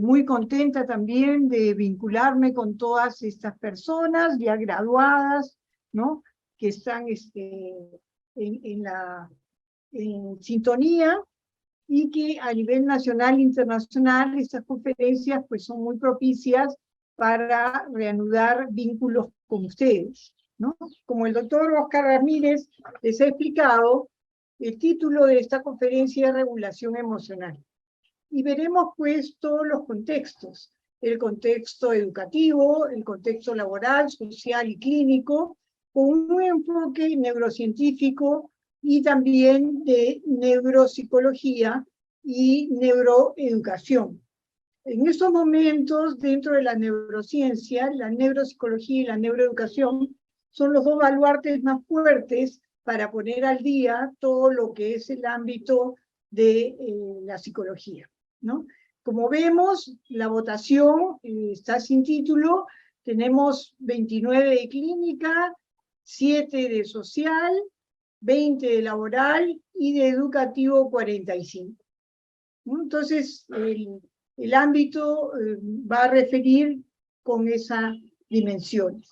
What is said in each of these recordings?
muy contenta también de vincularme con todas estas personas ya graduadas, ¿no? Que están en sintonía, y que a nivel nacional e internacional estas conferencias pues son muy propicias para reanudar vínculos con ustedes, ¿no? Como el doctor Oscar Ramírez les ha explicado, el título de esta conferencia es Regulación Emocional. Y veremos pues todos los contextos, el contexto educativo, el contexto laboral, social y clínico, con un enfoque neurocientífico y también de neuropsicología y neuroeducación. En estos momentos, dentro de la neurociencia, la neuropsicología y la neuroeducación son los dos baluartes más fuertes para poner al día todo lo que es el ámbito de la psicología, ¿no? Como vemos, la votación está sin título, tenemos 29 de clínica, 7 de social, 20 de laboral y de educativo 45. ¿No? Entonces, el ámbito va a referir con esa dimensión.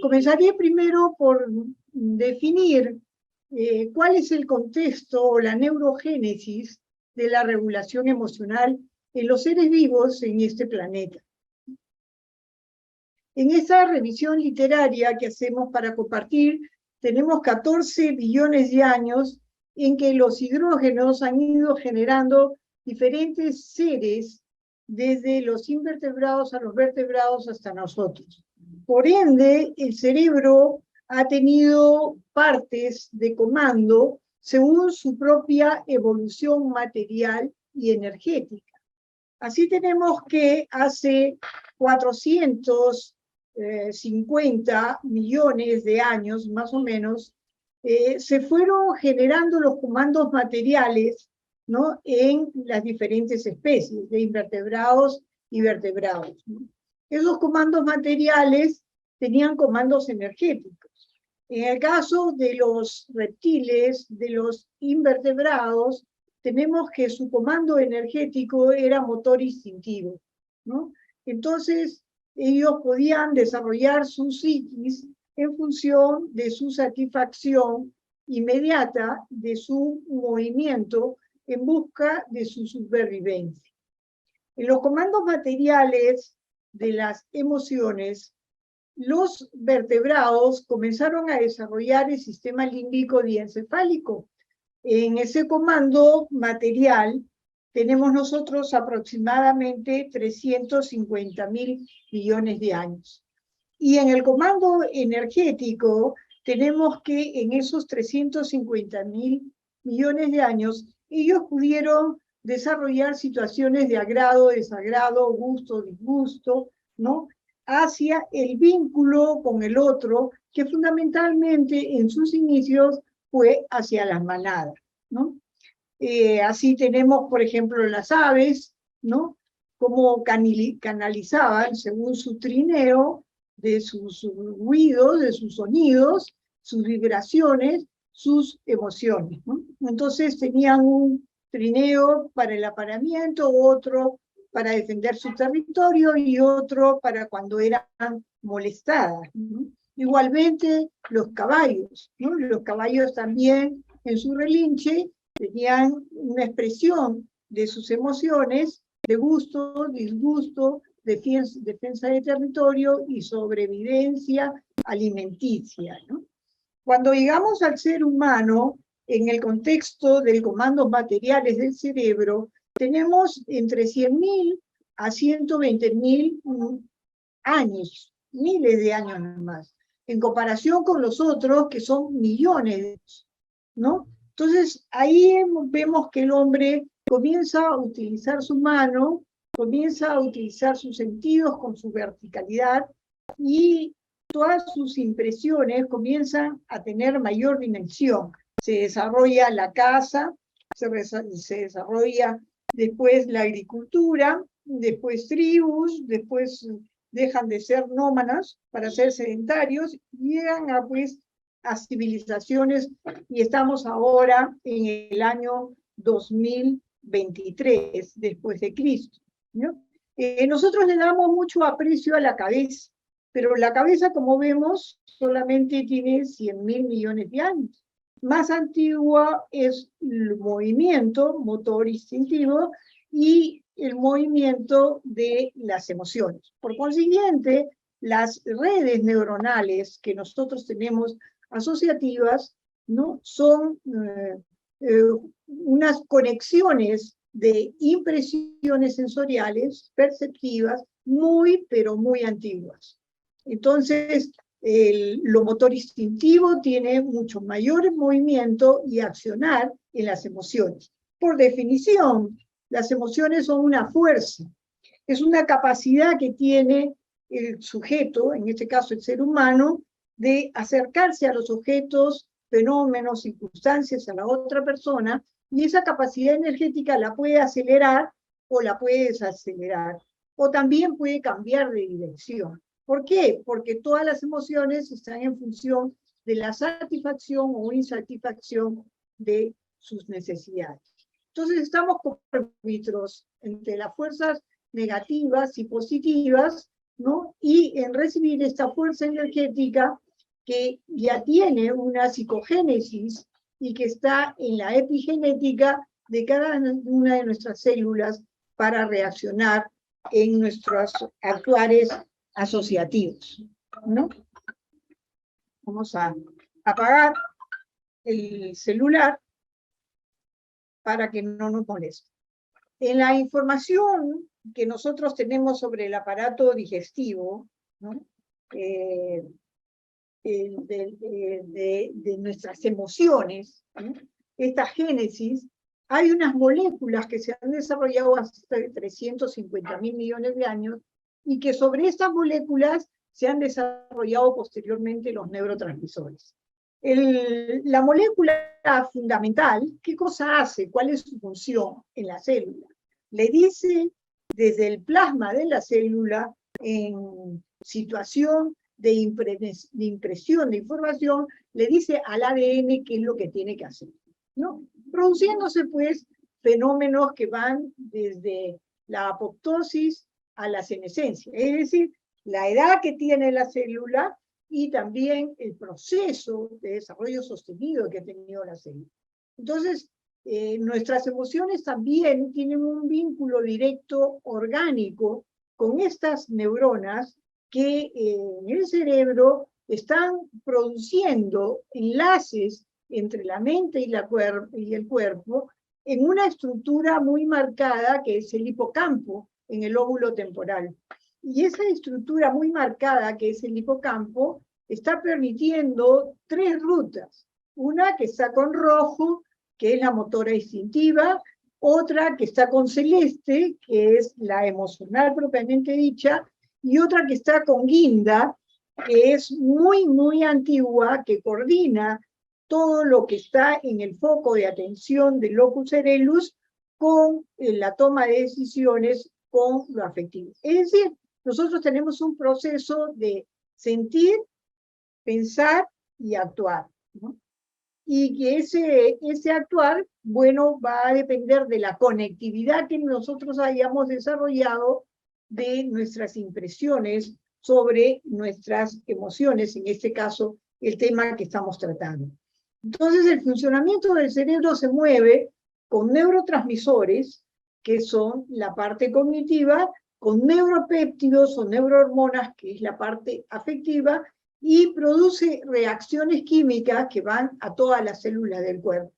Comenzaré primero por definir cuál es el contexto o la neurogénesis de la regulación emocional en los seres vivos en este planeta. En esa revisión literaria que hacemos para compartir, tenemos 14 billones de años en que los hidrógenos han ido generando diferentes seres, desde los invertebrados a los vertebrados hasta nosotros. Por ende, el cerebro ha tenido partes de comando según su propia evolución material y energética. Así tenemos que hace 450 millones de años, más o menos, se fueron generando los comandos materiales, ¿no? En las diferentes especies de invertebrados y vertebrados, ¿no? Esos comandos materiales tenían comandos energéticos. En el caso de los reptiles, de los invertebrados, tenemos que su comando energético era motor instintivo, ¿no? Entonces, ellos podían desarrollar su psiquis en función de su satisfacción inmediata de su movimiento en busca de su supervivencia. En los comandos materiales de las emociones, los vertebrados comenzaron a desarrollar el sistema límbico diencefálico. En ese comando material tenemos nosotros aproximadamente 350.000 millones de años. Y en el comando energético tenemos que en esos 350.000 millones de años ellos pudieron desarrollar situaciones de agrado, desagrado, gusto, disgusto, ¿no? Hacia el vínculo con el otro, que fundamentalmente en sus inicios fue hacia las manadas, ¿no? Así tenemos, por ejemplo, las aves, ¿no? Cómo canalizaban, según su trineo, de sus ruidos, de sus sonidos, sus vibraciones, sus emociones, ¿no? Entonces tenían un trineo para el apareamiento, otro para defender su territorio y otro para cuando eran molestadas, ¿no? Igualmente los caballos, ¿no? Los caballos también en su relinche tenían una expresión de sus emociones, de gusto, disgusto, defensa de territorio y sobrevivencia alimenticia, ¿no? Cuando llegamos al ser humano, en el contexto de comandos materiales del cerebro, tenemos entre 100.000 a 120.000 años, miles de años más, en comparación con los otros que son millones, ¿no? Entonces, ahí vemos que el hombre comienza a utilizar su mano, comienza a utilizar sus sentidos con su verticalidad y todas sus impresiones comienzan a tener mayor dimensión. Se desarrolla la caza, se desarrolla después la agricultura, después tribus, después dejan de ser nómadas para ser sedentarios, llegan a, pues, a civilizaciones, y estamos ahora en el año 2023 después de Cristo. ¿no? Nosotros le damos mucho aprecio a la cabeza, pero la cabeza, como vemos, solamente tiene 100.000 millones de años. Más antigua es el movimiento motor instintivo y el movimiento de las emociones. Por consiguiente, las redes neuronales que nosotros tenemos asociativas, ¿no? Son unas conexiones de impresiones sensoriales, perceptivas, muy, pero muy antiguas. Entonces, lo motor instintivo tiene mucho mayor movimiento y accionar en las emociones. Por definición, las emociones son una fuerza, es una capacidad que tiene el sujeto, en este caso el ser humano, de acercarse a los objetos, fenómenos, circunstancias, a la otra persona, y esa capacidad energética la puede acelerar o la puede desacelerar, o también puede cambiar de dirección. ¿Por qué? Porque todas las emociones están en función de la satisfacción o insatisfacción de sus necesidades. Entonces estamos como árbitros entre las fuerzas negativas y positivas, ¿no? Y en recibir esta fuerza energética que ya tiene una psicogénesis y que está en la epigenética de cada una de nuestras células para reaccionar en nuestros actuares asociativos, ¿no? Vamos a apagar el celular para que no nos moleste. En la información que nosotros tenemos sobre el aparato digestivo, ¿no? De nuestras emociones, ¿no? Esta génesis, hay unas moléculas que se han desarrollado hace 350.000 millones de años y que sobre estas moléculas se han desarrollado posteriormente los neurotransmisores. La molécula fundamental, ¿qué cosa hace? ¿Cuál es su función en la célula? Le dice desde el plasma de la célula, en situación de impresión de información, le dice al ADN qué es lo que tiene que hacer, ¿no? Produciéndose, pues, fenómenos que van desde la apoptosis a la senescencia, es decir, la edad que tiene la célula y también el proceso de desarrollo sostenido que ha tenido la célula. Entonces, nuestras emociones también tienen un vínculo directo orgánico con estas neuronas que en el cerebro están produciendo enlaces entre la mente y el cuerpo en una estructura muy marcada que es el hipocampo en el lóbulo temporal. Y esa estructura muy marcada que es el hipocampo está permitiendo tres rutas. Una que está con rojo, que es la motora instintiva, otra que está con celeste, que es la emocional propiamente dicha, y otra que está con guinda, que es muy, muy antigua, que coordina todo lo que está en el foco de atención del locus coeruleus con la toma de decisiones con lo afectivo. Es decir, nosotros tenemos un proceso de sentir, pensar y actuar, ¿no? Y que ese actuar, bueno, va a depender de la conectividad que nosotros hayamos desarrollado de nuestras impresiones sobre nuestras emociones, en este caso, el tema que estamos tratando. Entonces, el funcionamiento del cerebro se mueve con neurotransmisores, que son la parte cognitiva, con neuropéptidos o neurohormonas, que es la parte afectiva, y produce reacciones químicas que van a todas las células del cuerpo.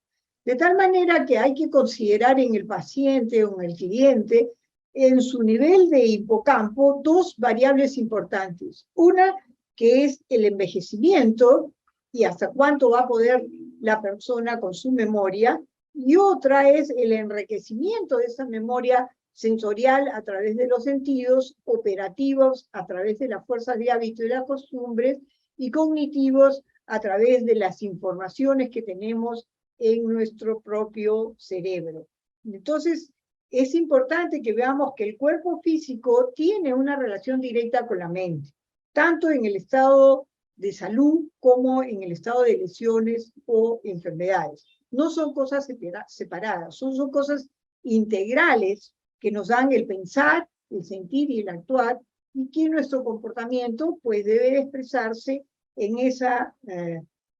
De tal manera que hay que considerar en el paciente o en el cliente, en su nivel de hipocampo, dos variables importantes. Una, que es el envejecimiento, y hasta cuánto va a poder la persona con su memoria, y otra es el enriquecimiento de esa memoria sensorial a través de los sentidos, operativos a través de las fuerzas de hábito y las costumbres, y cognitivos a través de las informaciones que tenemos en nuestro propio cerebro. Entonces, es importante que veamos que el cuerpo físico tiene una relación directa con la mente, tanto en el estado de salud como en el estado de lesiones o enfermedades. No son cosas separadas, son cosas integrales que nos dan el pensar, el sentir y el actuar, y que nuestro comportamiento pues debe expresarse en esa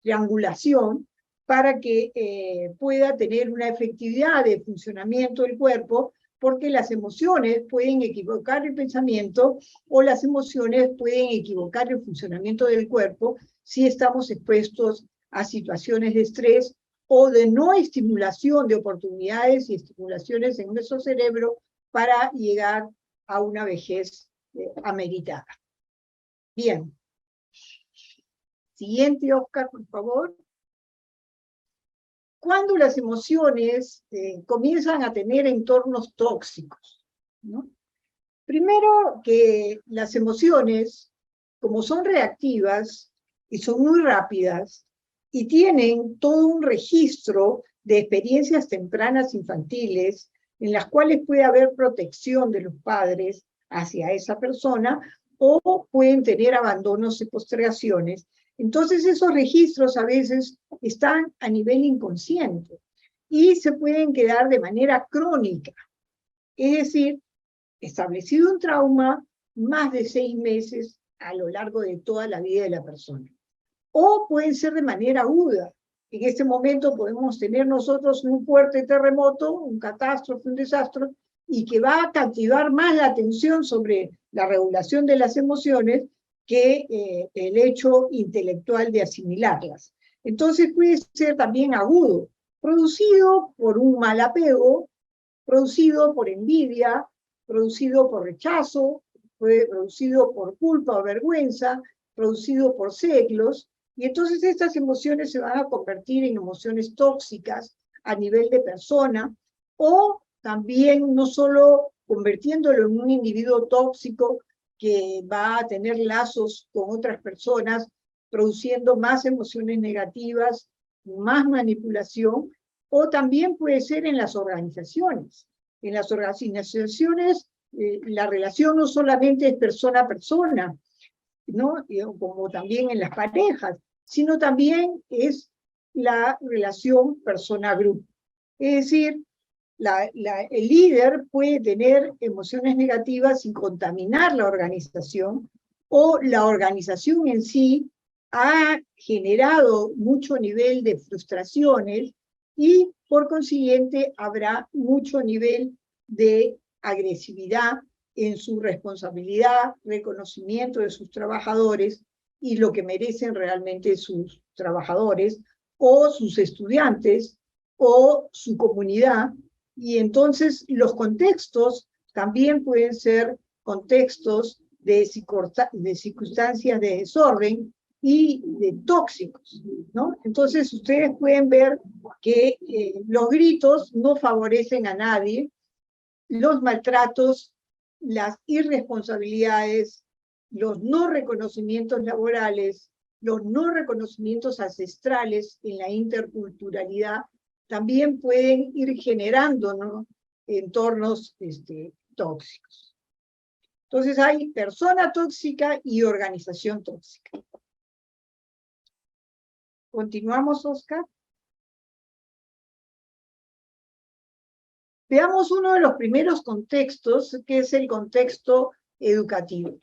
triangulación para que pueda tener una efectividad de funcionamiento del cuerpo, porque las emociones pueden equivocar el pensamiento o las emociones pueden equivocar el funcionamiento del cuerpo si estamos expuestos a situaciones de estrés o de no estimulación de oportunidades y estimulaciones en nuestro cerebro para llegar a una vejez ameritada. Bien. Siguiente, Oscar, por favor. Cuando las emociones comienzan a tener entornos tóxicos, ¿no? Primero que las emociones, como son reactivas y son muy rápidas, y tienen todo un registro de experiencias tempranas infantiles en las cuales puede haber protección de los padres hacia esa persona o pueden tener abandonos y postergaciones. Entonces esos registros a veces están a nivel inconsciente y se pueden quedar de manera crónica. Es decir, establecido un trauma más de 6 meses a lo largo de toda la vida de la persona. O pueden ser de manera aguda. En este momento podemos tener nosotros un fuerte terremoto, un catástrofe, un desastre, y que va a cautivar más la atención sobre la regulación de las emociones que el hecho intelectual de asimilarlas. Entonces puede ser también agudo, producido por un mal apego, producido por envidia, producido por rechazo, producido por culpa o vergüenza, producido por celos, y entonces estas emociones se van a convertir en emociones tóxicas a nivel de persona, o también no solo convirtiéndolo en un individuo tóxico que va a tener lazos con otras personas, produciendo más emociones negativas, más manipulación, o también puede ser en las organizaciones. En las organizaciones, la relación no solamente es persona a persona, ¿no? Como también en las parejas, sino también es la relación persona-grupo. Es decir, el líder puede tener emociones negativas sin contaminar la organización, o la organización en sí ha generado mucho nivel de frustraciones y por consiguiente habrá mucho nivel de agresividad en su responsabilidad, reconocimiento de sus trabajadores y lo que merecen realmente sus trabajadores o sus estudiantes o su comunidad. Y entonces los contextos también pueden ser contextos de circunstancias de desorden y de tóxicos, ¿no? Entonces ustedes pueden ver que los gritos no favorecen a nadie, los maltratos, las irresponsabilidades, los no reconocimientos laborales, los no reconocimientos ancestrales en la interculturalidad, también pueden ir generando, ¿no?, entornos tóxicos. Entonces hay persona tóxica y organización tóxica. Continuamos, Oscar. Veamos uno de los primeros contextos, que es el contexto educativo,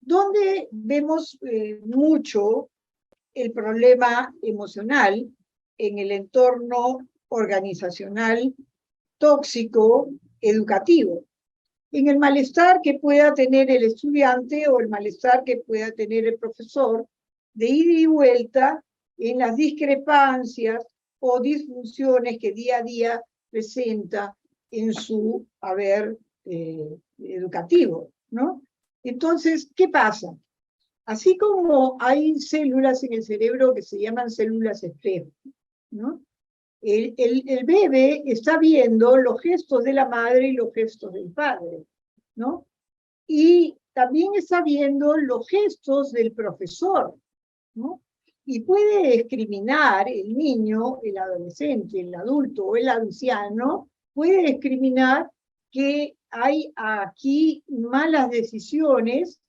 donde vemos mucho el problema emocional en el entorno organizacional tóxico educativo, en el malestar que pueda tener el estudiante o el malestar que pueda tener el profesor, de ida y vuelta en las discrepancias o disfunciones que día a día presenta en su haber educativo, ¿no? Entonces, ¿qué pasa? Así como hay células en el cerebro que se llaman células espejo, ¿no? El bebé está viendo los gestos de la madre y los gestos del padre, ¿no? Y también está viendo los gestos del profesor, ¿no? Y puede discriminar el niño, el adolescente, el adulto o el anciano, puede discriminar que hay aquí malas decisiones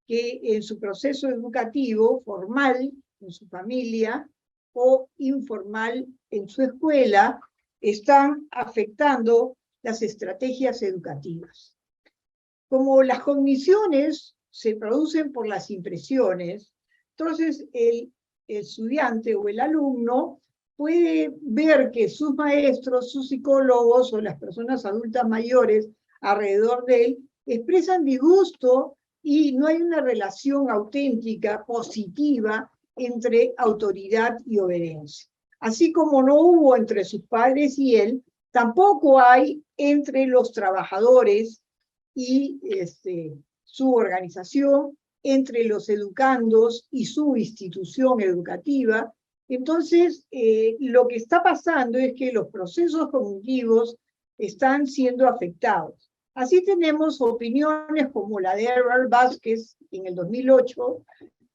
que en su proceso educativo formal, en su familia, o informal en su escuela, están afectando las estrategias educativas. Como las cogniciones se producen por las impresiones, entonces el estudiante o el alumno puede ver que sus maestros, sus psicólogos o las personas adultas mayores alrededor de él expresan disgusto y no hay una relación auténtica, positiva, entre autoridad y obediencia. Así como no hubo entre sus padres y él, tampoco hay entre los trabajadores y su organización, entre los educandos y su institución educativa. Entonces, lo que está pasando es que los procesos cognitivos están siendo afectados. Así tenemos opiniones como la de Herbert Vázquez en el 2008,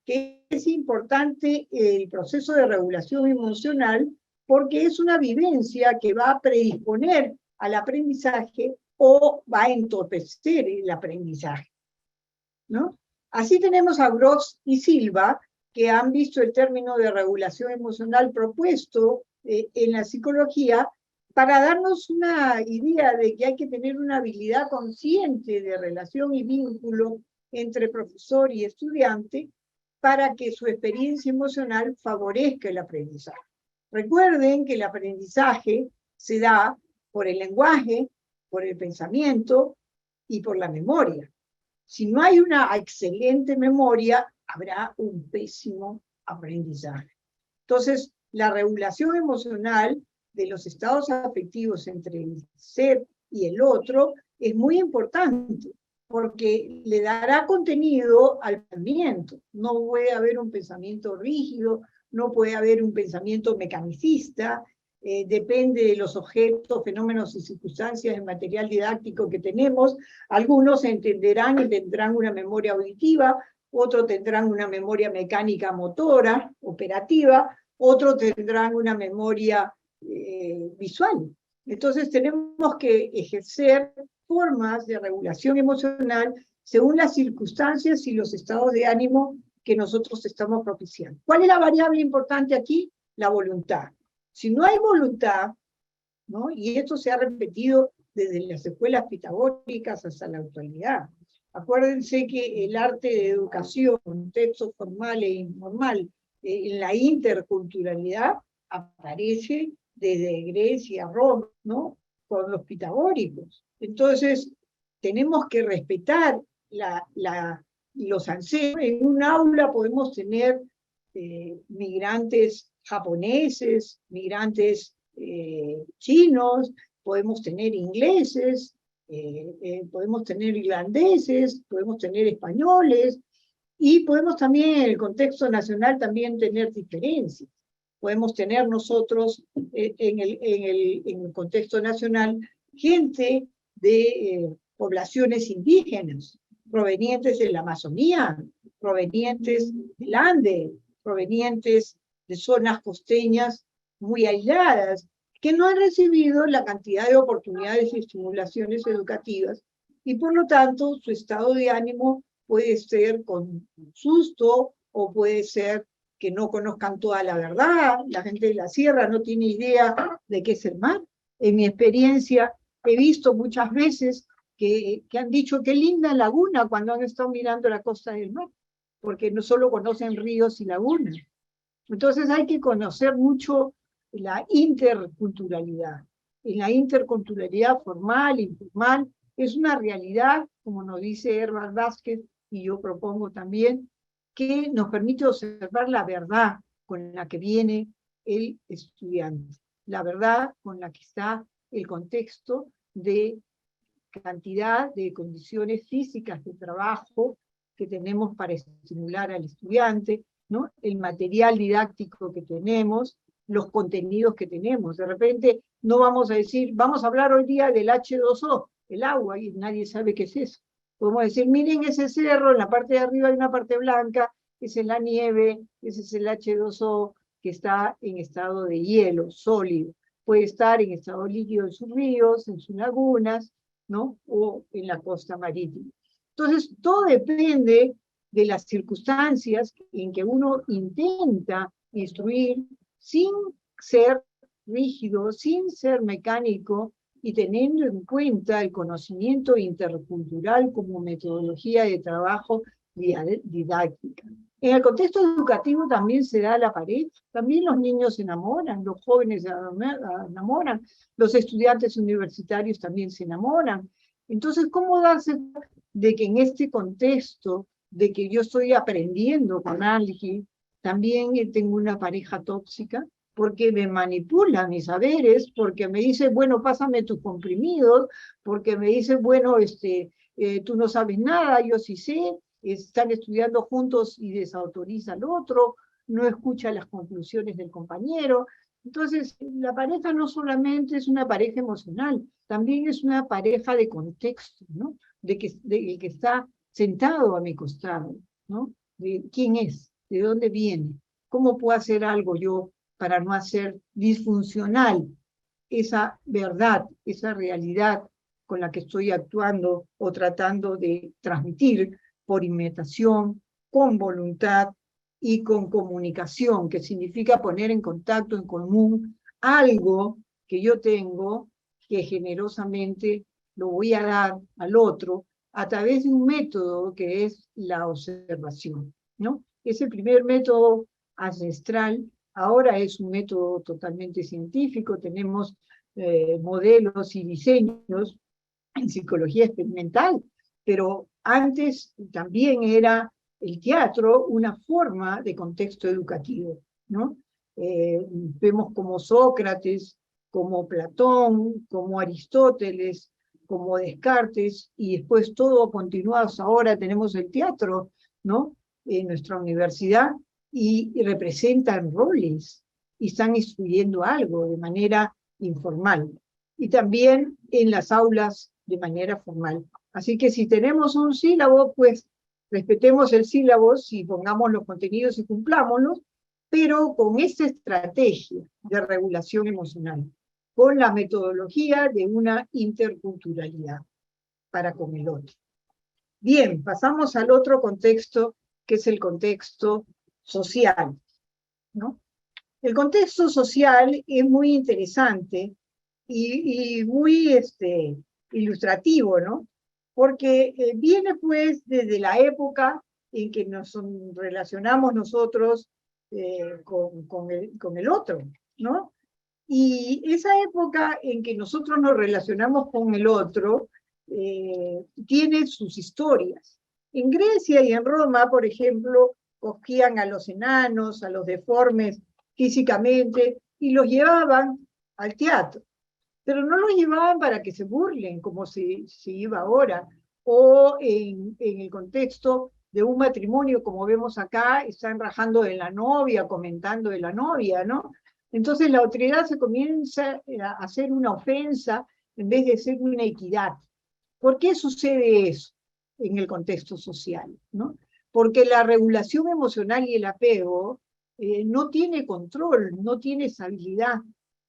que es importante el proceso de regulación emocional porque es una vivencia que va a predisponer al aprendizaje o va a entorpecer el aprendizaje, ¿no? Así tenemos a Gross y Silva, que han visto el término de regulación emocional propuesto en la psicología para darnos una idea de que hay que tener una habilidad consciente de relación y vínculo entre profesor y estudiante para que su experiencia emocional favorezca el aprendizaje. Recuerden que el aprendizaje se da por el lenguaje, por el pensamiento y por la memoria. Si no hay una excelente memoria, habrá un pésimo aprendizaje. Entonces, la regulación emocional de los estados afectivos entre el ser y el otro es muy importante, porque le dará contenido al pensamiento. No puede haber un pensamiento rígido, no puede haber un pensamiento mecanicista, depende de los objetos, fenómenos y circunstancias del material didáctico que tenemos. Algunos entenderán y tendrán una memoria auditiva, otros tendrán una memoria mecánica motora, operativa, otros tendrán una memoria visual. Entonces tenemos que ejercer formas de regulación emocional según las circunstancias y los estados de ánimo que nosotros estamos propiciando. ¿Cuál es la variable importante aquí? La voluntad. Si no hay voluntad, ¿no? Y esto se ha repetido desde las escuelas pitagóricas hasta la actualidad. Acuérdense que el arte de educación, texto formal e informal, en la interculturalidad, aparece desde Grecia, Roma, ¿no? Con los pitagóricos. Entonces, tenemos que respetar los ancestros. En un aula podemos tener migrantes japoneses, migrantes chinos, podemos tener ingleses, podemos tener irlandeses, podemos tener españoles, y podemos también en el contexto nacional también tener diferencias. Podemos tener nosotros en el contexto nacional gente de poblaciones indígenas, provenientes de la Amazonía, provenientes del Ande, provenientes de zonas costeñas muy aisladas, que no han recibido la cantidad de oportunidades y estimulaciones educativas, y por lo tanto su estado de ánimo puede ser con susto, o puede ser que no conozcan toda la verdad. La gente de la sierra no tiene idea de qué es el mar. En mi experiencia he visto muchas veces que han dicho qué linda laguna cuando han estado mirando la costa del mar, porque no solo conocen ríos y lagunas. Entonces hay que conocer mucho la interculturalidad. En la interculturalidad formal, informal, es una realidad, como nos dice Herbert Vázquez, y yo propongo también, que nos permite observar la verdad con la que viene el estudiante, la verdad con la que está el contexto de cantidad de condiciones físicas de trabajo que tenemos para estimular al estudiante, ¿no? El material didáctico que tenemos, los contenidos que tenemos. De repente no vamos a decir, vamos a hablar hoy día del H2O, el agua, y nadie sabe qué es eso. Podemos decir, miren ese cerro, en la parte de arriba hay una parte blanca, esa es la nieve, ese es el H2O que está en estado de hielo, sólido. Puede estar en estado líquido en sus ríos, en sus lagunas, ¿no? O en la costa marítima. Entonces, todo depende de las circunstancias en que uno intenta instruir sin ser rígido, sin ser mecánico, y teniendo en cuenta el conocimiento intercultural como metodología de trabajo didáctica. En el contexto educativo también se da la pareja, también los niños se enamoran, los jóvenes se enamoran, los estudiantes universitarios también se enamoran. Entonces, ¿cómo darse de que en este contexto de que yo estoy aprendiendo con alguien, también tengo una pareja tóxica? Porque me manipula mis saberes, porque me dice, bueno, pásame tus comprimidos, porque me dice, bueno, tú no sabes nada, yo sí sé, están estudiando juntos y desautoriza al otro, no escucha las conclusiones del compañero. Entonces, la pareja no solamente es una pareja emocional, también es una pareja de contexto, ¿no? De que está sentado a mi costado, ¿no? De quién es, de dónde viene, cómo puedo hacer algo yo para no hacer disfuncional esa verdad, esa realidad con la que estoy actuando o tratando de transmitir por imitación, con voluntad y con comunicación, que significa poner en contacto, en común, algo que yo tengo que generosamente lo voy a dar al otro a través de un método que es la observación, ¿no? Es el primer método ancestral, ahora es un método totalmente científico, tenemos modelos y diseños en psicología experimental, pero antes también era el teatro una forma de contexto educativo, ¿no? Vemos como Sócrates, como Platón, como Aristóteles, como Descartes, y después todo continuado, ahora tenemos el teatro, ¿no? En nuestra universidad, y representan roles, y están instruyendo algo de manera informal. Y también en las aulas de manera formal. Así que si tenemos un sílabo, pues respetemos el sílabo, si pongamos los contenidos y cumplámoslos, pero con esta estrategia de regulación emocional, con la metodología de una interculturalidad para con el otro. Bien, pasamos al otro contexto, que es el contexto social, ¿no? El contexto social es muy interesante y muy ilustrativo, ¿no? Porque viene pues desde la época en que nos relacionamos nosotros con el otro, ¿no? Y esa época en que nosotros nos relacionamos con el otro tiene sus historias. En Grecia y en Roma, por ejemplo, cogían a los enanos, a los deformes físicamente, y los llevaban al teatro. Pero no los llevaban para que se burlen, como se iba ahora, o en el contexto de un matrimonio, como vemos acá, están rajando de la novia, comentando de la novia, ¿no? Entonces la autoridad se comienza a hacer una ofensa en vez de ser una equidad. ¿Por qué sucede eso en el contexto social, ¿no? Porque la regulación emocional y el apego no tiene control, no tiene estabilidad,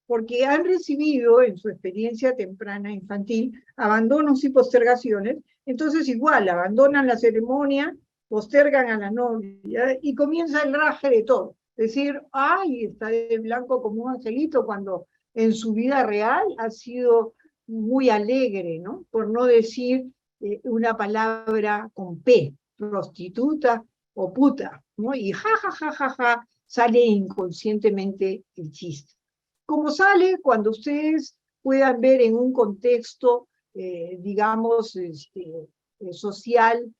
porque han recibido en su experiencia temprana infantil abandonos y postergaciones, entonces igual abandonan la ceremonia, postergan a la novia y comienza el raje de todo. Decir, ay, está de blanco como un angelito, cuando en su vida real ha sido muy alegre, ¿no? Por no decir una palabra con P, prostituta o puta, ¿no? Y ja, ja, ja, ja, ja, sale inconscientemente el chiste. Como sale cuando ustedes puedan ver en un contexto, digamos, social,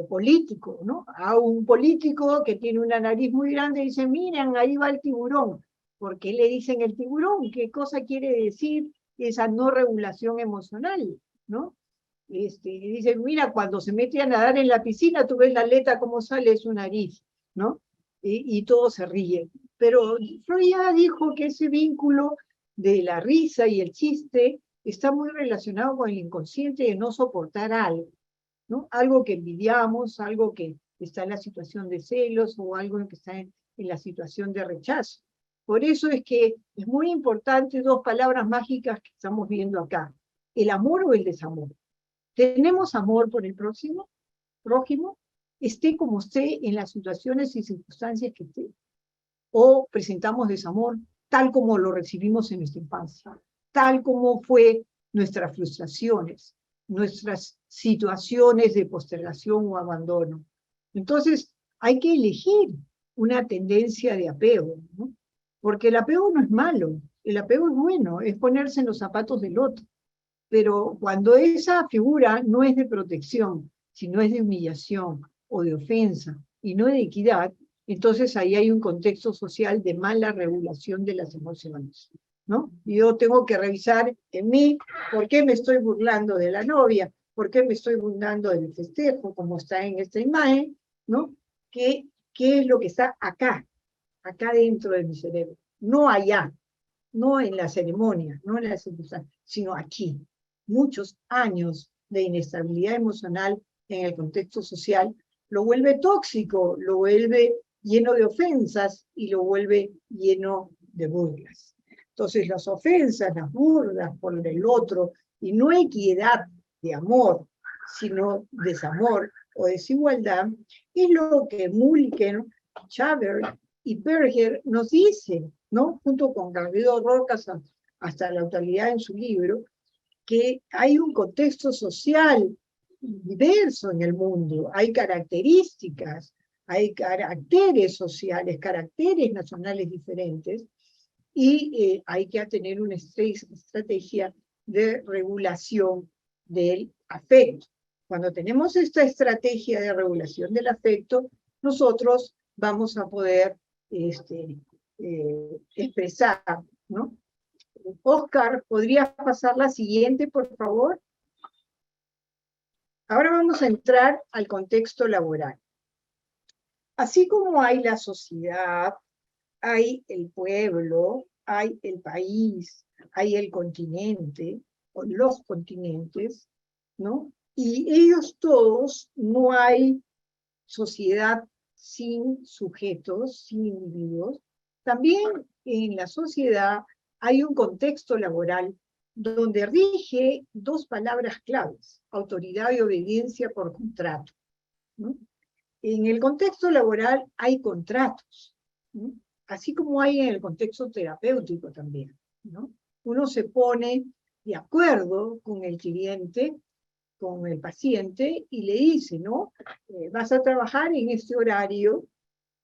político, ¿no? A un político que tiene una nariz muy grande y dice, miren, ahí va el tiburón. ¿Por qué le dicen el tiburón? ¿Qué cosa quiere decir esa no regulación emocional, ¿no? Dice, mira, cuando se mete a nadar en la piscina, tú ves la aleta cómo sale su nariz, ¿no? Y todos se ríen. Pero Freud ya dijo que ese vínculo de la risa y el chiste está muy relacionado con el inconsciente de no soportar algo, ¿no? Algo que envidiamos, algo que está en la situación de celos o algo que está en la situación de rechazo. Por eso es que es muy importante dos palabras mágicas que estamos viendo acá, el amor o el desamor. ¿Tenemos amor por el prójimo? Esté como esté en las situaciones y circunstancias que esté. O presentamos desamor tal como lo recibimos en nuestra infancia, tal como fue nuestras frustraciones, nuestras situaciones de postergación o abandono. Entonces, hay que elegir una tendencia de apego, ¿no? Porque el apego no es malo, el apego es bueno, es ponerse en los zapatos del otro. Pero cuando esa figura no es de protección, sino es de humillación o de ofensa y no de equidad, entonces ahí hay un contexto social de mala regulación de las emociones, ¿no? Yo tengo que revisar en mí por qué me estoy burlando de la novia, por qué me estoy burlando del festejo, como está en esta imagen, ¿no? ¿Qué es lo que está acá dentro de mi cerebro? No allá, no en la ceremonia, no en la circunstancia, sino aquí. Muchos años de inestabilidad emocional en el contexto social lo vuelve tóxico, lo vuelve lleno de ofensas y lo vuelve lleno de burlas. Entonces las ofensas, las burlas por el otro y no equidad de amor, sino desamor o desigualdad, es lo que Mulliken, Chavert y Berger nos dicen, ¿no? Junto con Garrido Rocas hasta la actualidad en su libro, que hay un contexto social diverso en el mundo, hay características, hay caracteres sociales, caracteres nacionales diferentes, y hay que tener una estrategia de regulación del afecto. Cuando tenemos esta estrategia de regulación del afecto, nosotros vamos a poder expresar, ¿no? Oscar, ¿podrías pasar la siguiente, por favor? Ahora vamos a entrar al contexto laboral. Así como hay la sociedad, hay el pueblo, hay el país, hay el continente, o los continentes, ¿no? Y ellos todos, no hay sociedad sin sujetos, sin individuos. También en la sociedad hay un contexto laboral donde rige dos palabras claves, autoridad y obediencia por contrato, ¿no? En el contexto laboral hay contratos, ¿no? Así como hay en el contexto terapéutico también, ¿no? Uno se pone de acuerdo con el cliente, con el paciente, y le dice, ¿no? Vas a trabajar en este horario,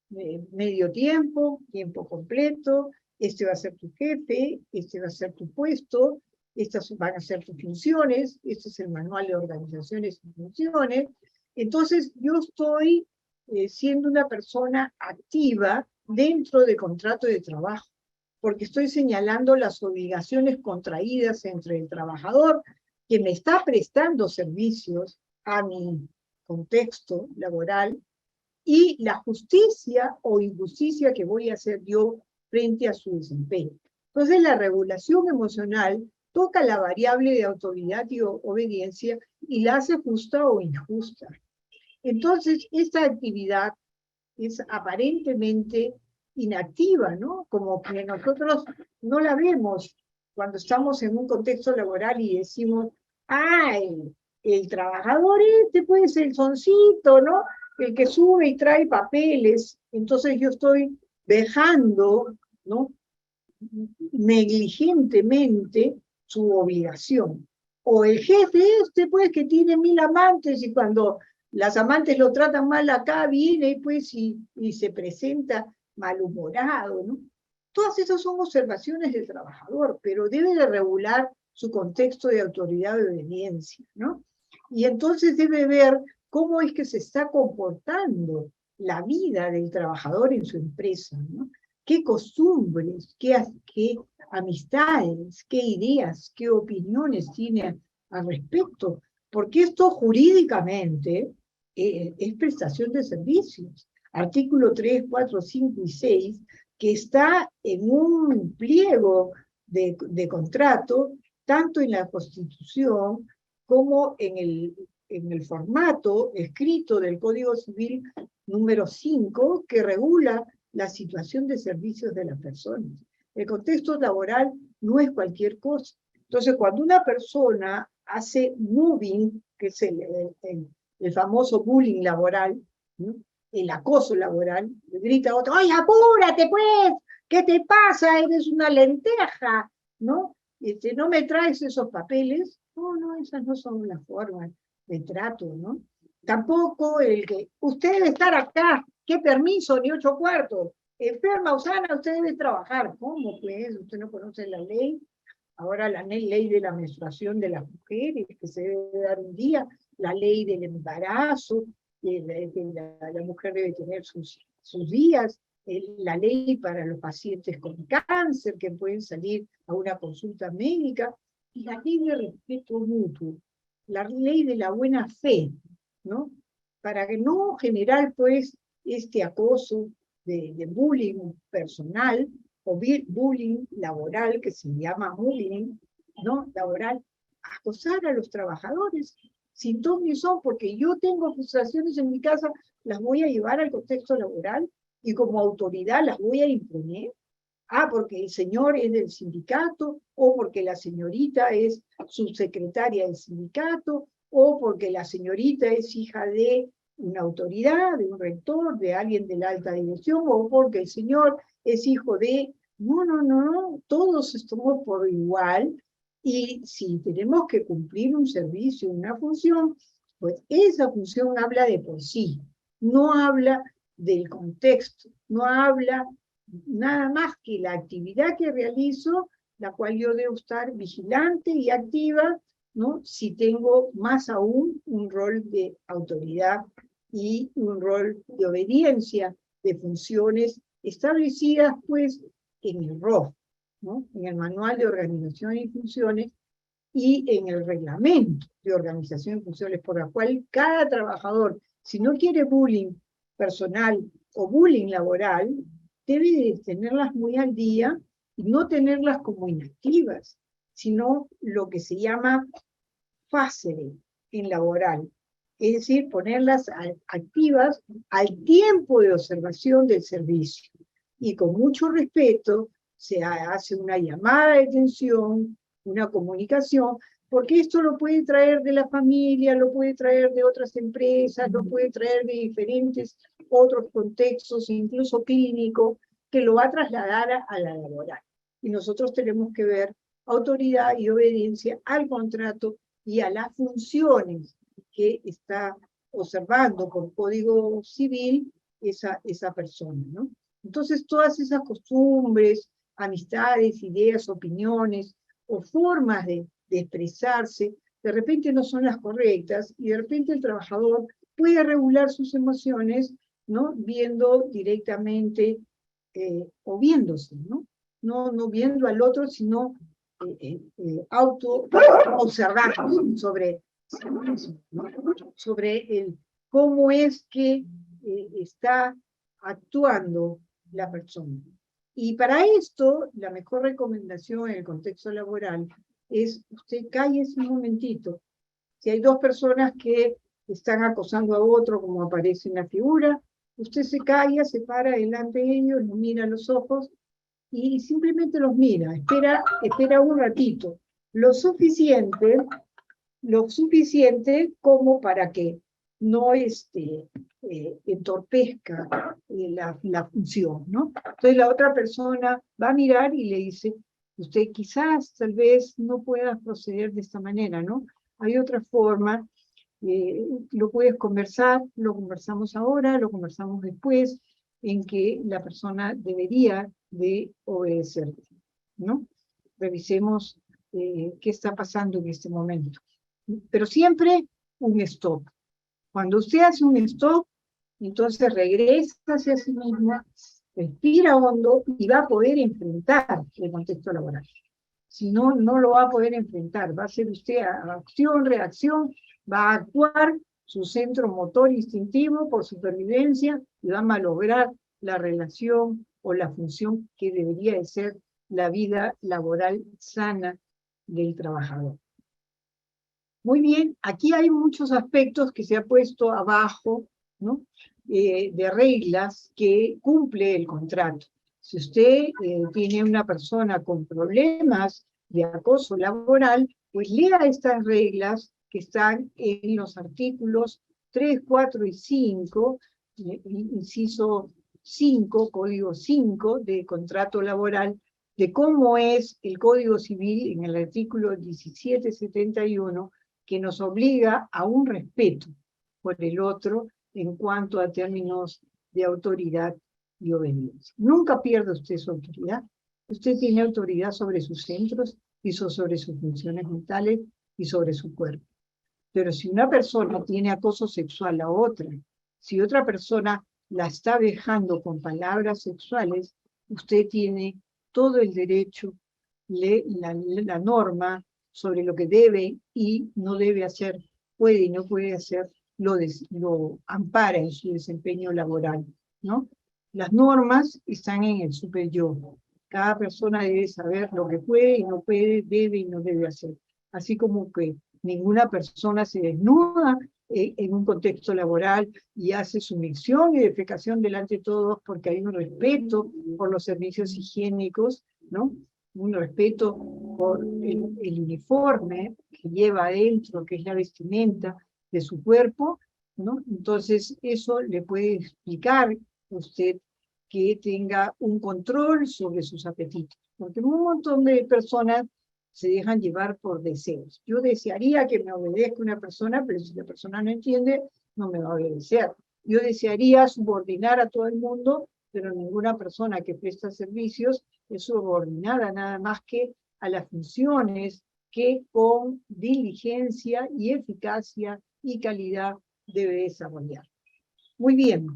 medio tiempo, tiempo completo, este va a ser tu jefe, este va a ser tu puesto, estas van a ser tus funciones, este es el manual de organizaciones y funciones. Entonces, yo estoy siendo una persona activa dentro del contrato de trabajo, porque estoy señalando las obligaciones contraídas entre el trabajador que me está prestando servicios a mi contexto laboral y la justicia o injusticia que voy a hacer yo frente a su desempeño. Entonces, la regulación emocional toca la variable de autoridad y obediencia y la hace justa o injusta. Entonces, esta actividad es aparentemente inactiva, ¿no? Como que nosotros no la vemos cuando estamos en un contexto laboral y decimos, ¡ay! El trabajador este puede ser el soncito, ¿no? El que sube y trae papeles. Entonces yo estoy dejando, ¿no? Negligentemente su obligación. O el jefe este, pues, que tiene 1000 amantes y cuando las amantes lo tratan mal acá, viene pues y se presenta malhumorado, ¿no? Todas esas son observaciones del trabajador, pero debe de regular su contexto de autoridad y obediencia, ¿no? Y entonces debe ver cómo es que se está comportando la vida del trabajador en su empresa, ¿no? ¿Qué costumbres, qué amistades, qué ideas, qué opiniones tiene al respecto? Porque esto jurídicamente es prestación de servicios. Artículo 3, 4, 5 y 6, que está en un pliego de contrato, tanto en la Constitución como en el formato escrito del Código Civil número 5, que regula la situación de servicios de las personas. El contexto laboral no es cualquier cosa. Entonces, cuando una persona hace moving, que es el famoso bullying laboral, ¿no? El acoso laboral, le grita a otro, ¡ay, apúrate pues! ¿Qué te pasa? Eres una lenteja, ¿no? ¿no me traes esos papeles? No, esas no son las formas de trato, ¿no? Tampoco el que, usted debe estar acá, ¿qué permiso? Ni 8 cuartos. Enferma, Usana, usted debe trabajar. ¿Cómo pues? ¿Usted no conoce la ley? Ahora la ley de la menstruación de las mujeres, que se debe dar un día, la ley del embarazo, que la mujer debe tener sus días, la ley para los pacientes con cáncer que pueden salir a una consulta médica, y la ley de respeto mutuo, la ley de la buena fe, ¿no? Para que no generar, pues, este acoso de bullying personal, o bullying laboral, que se llama bullying, ¿no? Laboral, acosar a los trabajadores, sin ton ni son, porque yo tengo frustraciones en mi casa, las voy a llevar al contexto laboral, y como autoridad las voy a imponer. Porque el señor es del sindicato, o porque la señorita es subsecretaria del sindicato, o porque la señorita es hija de una autoridad, de un rector, de alguien de la alta dirección, o porque el señor es hijo de... No, todos estamos por igual, y si tenemos que cumplir un servicio, una función, pues esa función habla de por sí, no habla del contexto, no habla nada más que la actividad que realizo, la cual yo debo estar vigilante y activa, ¿no? Si tengo más aún un rol de autoridad y un rol de obediencia de funciones establecidas, pues, en el ROF, ¿no? En el Manual de Organización y Funciones, y en el reglamento de organización y funciones, por la cual cada trabajador, si no quiere bullying personal o bullying laboral, debe de tenerlas muy al día y no tenerlas como inactivas, sino lo que se llama fácil en laboral, es decir, ponerlas activas al tiempo de observación del servicio. Y con mucho respeto se hace una llamada de atención, una comunicación, porque esto lo puede traer de la familia, lo puede traer de otras empresas, lo puede traer de diferentes otros contextos, incluso clínicos, que lo va a trasladar a la laboral. Y nosotros tenemos que ver autoridad y obediencia al contrato y a las funciones que está observando con código civil esa persona, ¿no? Entonces, todas esas costumbres, amistades, ideas, opiniones o formas de expresarse, de repente no son las correctas, y de repente el trabajador puede regular sus emociones, ¿no? Viendo directamente o viéndose, ¿no? No viendo al otro, sino auto-observando sobre ¿no? Sobre cómo es que está actuando la persona. Y para esto, la mejor recomendación en el contexto laboral es, usted cállese un momentito. Si hay dos personas que están acosando a otro, como aparece en la figura, usted se calla, se para delante de ellos, los mira a los ojos y simplemente los mira, espera un ratito, lo suficiente como para que no entorpezca la función, ¿no? Entonces la otra persona va a mirar y le dice, usted quizás, tal vez, no pueda proceder de esta manera, ¿no? Hay otra forma, lo puedes conversar, lo conversamos ahora, lo conversamos después, en que la persona debería de obedecerte, ¿no? Revisemos qué está pasando en este momento. Pero siempre un stop. Cuando usted hace un stop, entonces regresa hacia sí mismo, respira hondo y va a poder enfrentar el contexto laboral. Si no, no lo va a poder enfrentar. Va a ser usted acción, reacción, va a actuar su centro motor instintivo por supervivencia y va a malograr la relación o la función que debería de ser la vida laboral sana del trabajador. Muy bien, aquí hay muchos aspectos que se ha puesto abajo, ¿no? De reglas que cumple el contrato. Si usted tiene una persona con problemas de acoso laboral, pues lea estas reglas que están en los artículos 3, 4 y 5, inciso 5, código 5 de contrato laboral, de cómo es el Código Civil en el artículo 1771, que nos obliga a un respeto por el otro en cuanto a términos de autoridad y obediencia. Nunca pierda usted su autoridad. Usted tiene autoridad sobre sus centros y sobre sus funciones mentales y sobre su cuerpo. Pero si una persona tiene acoso sexual a otra, si otra persona la está vejando con palabras sexuales, usted tiene todo el derecho, la norma sobre lo que debe y no debe hacer, puede y no puede hacer, lo ampara en su desempeño laboral, ¿no? Las normas están en el superyo. Cada persona debe saber lo que puede y no puede, debe y no debe hacer. Así como que ninguna persona se desnuda en un contexto laboral y hace sumisión y defecación delante de todos porque hay un respeto por los servicios higiénicos, ¿no? Un respeto por el uniforme que lleva adentro, que es la vestimenta de su cuerpo, ¿no? Entonces eso le puede explicar a usted que tenga un control sobre sus apetitos, porque un montón de personas se dejan llevar por deseos. Yo desearía que me obedezca una persona, pero si la persona no entiende, no me va a obedecer. Yo desearía subordinar a todo el mundo, pero ninguna persona que presta servicios es subordinada nada más que a las funciones que con diligencia y eficacia y calidad debe desarrollar. Muy bien.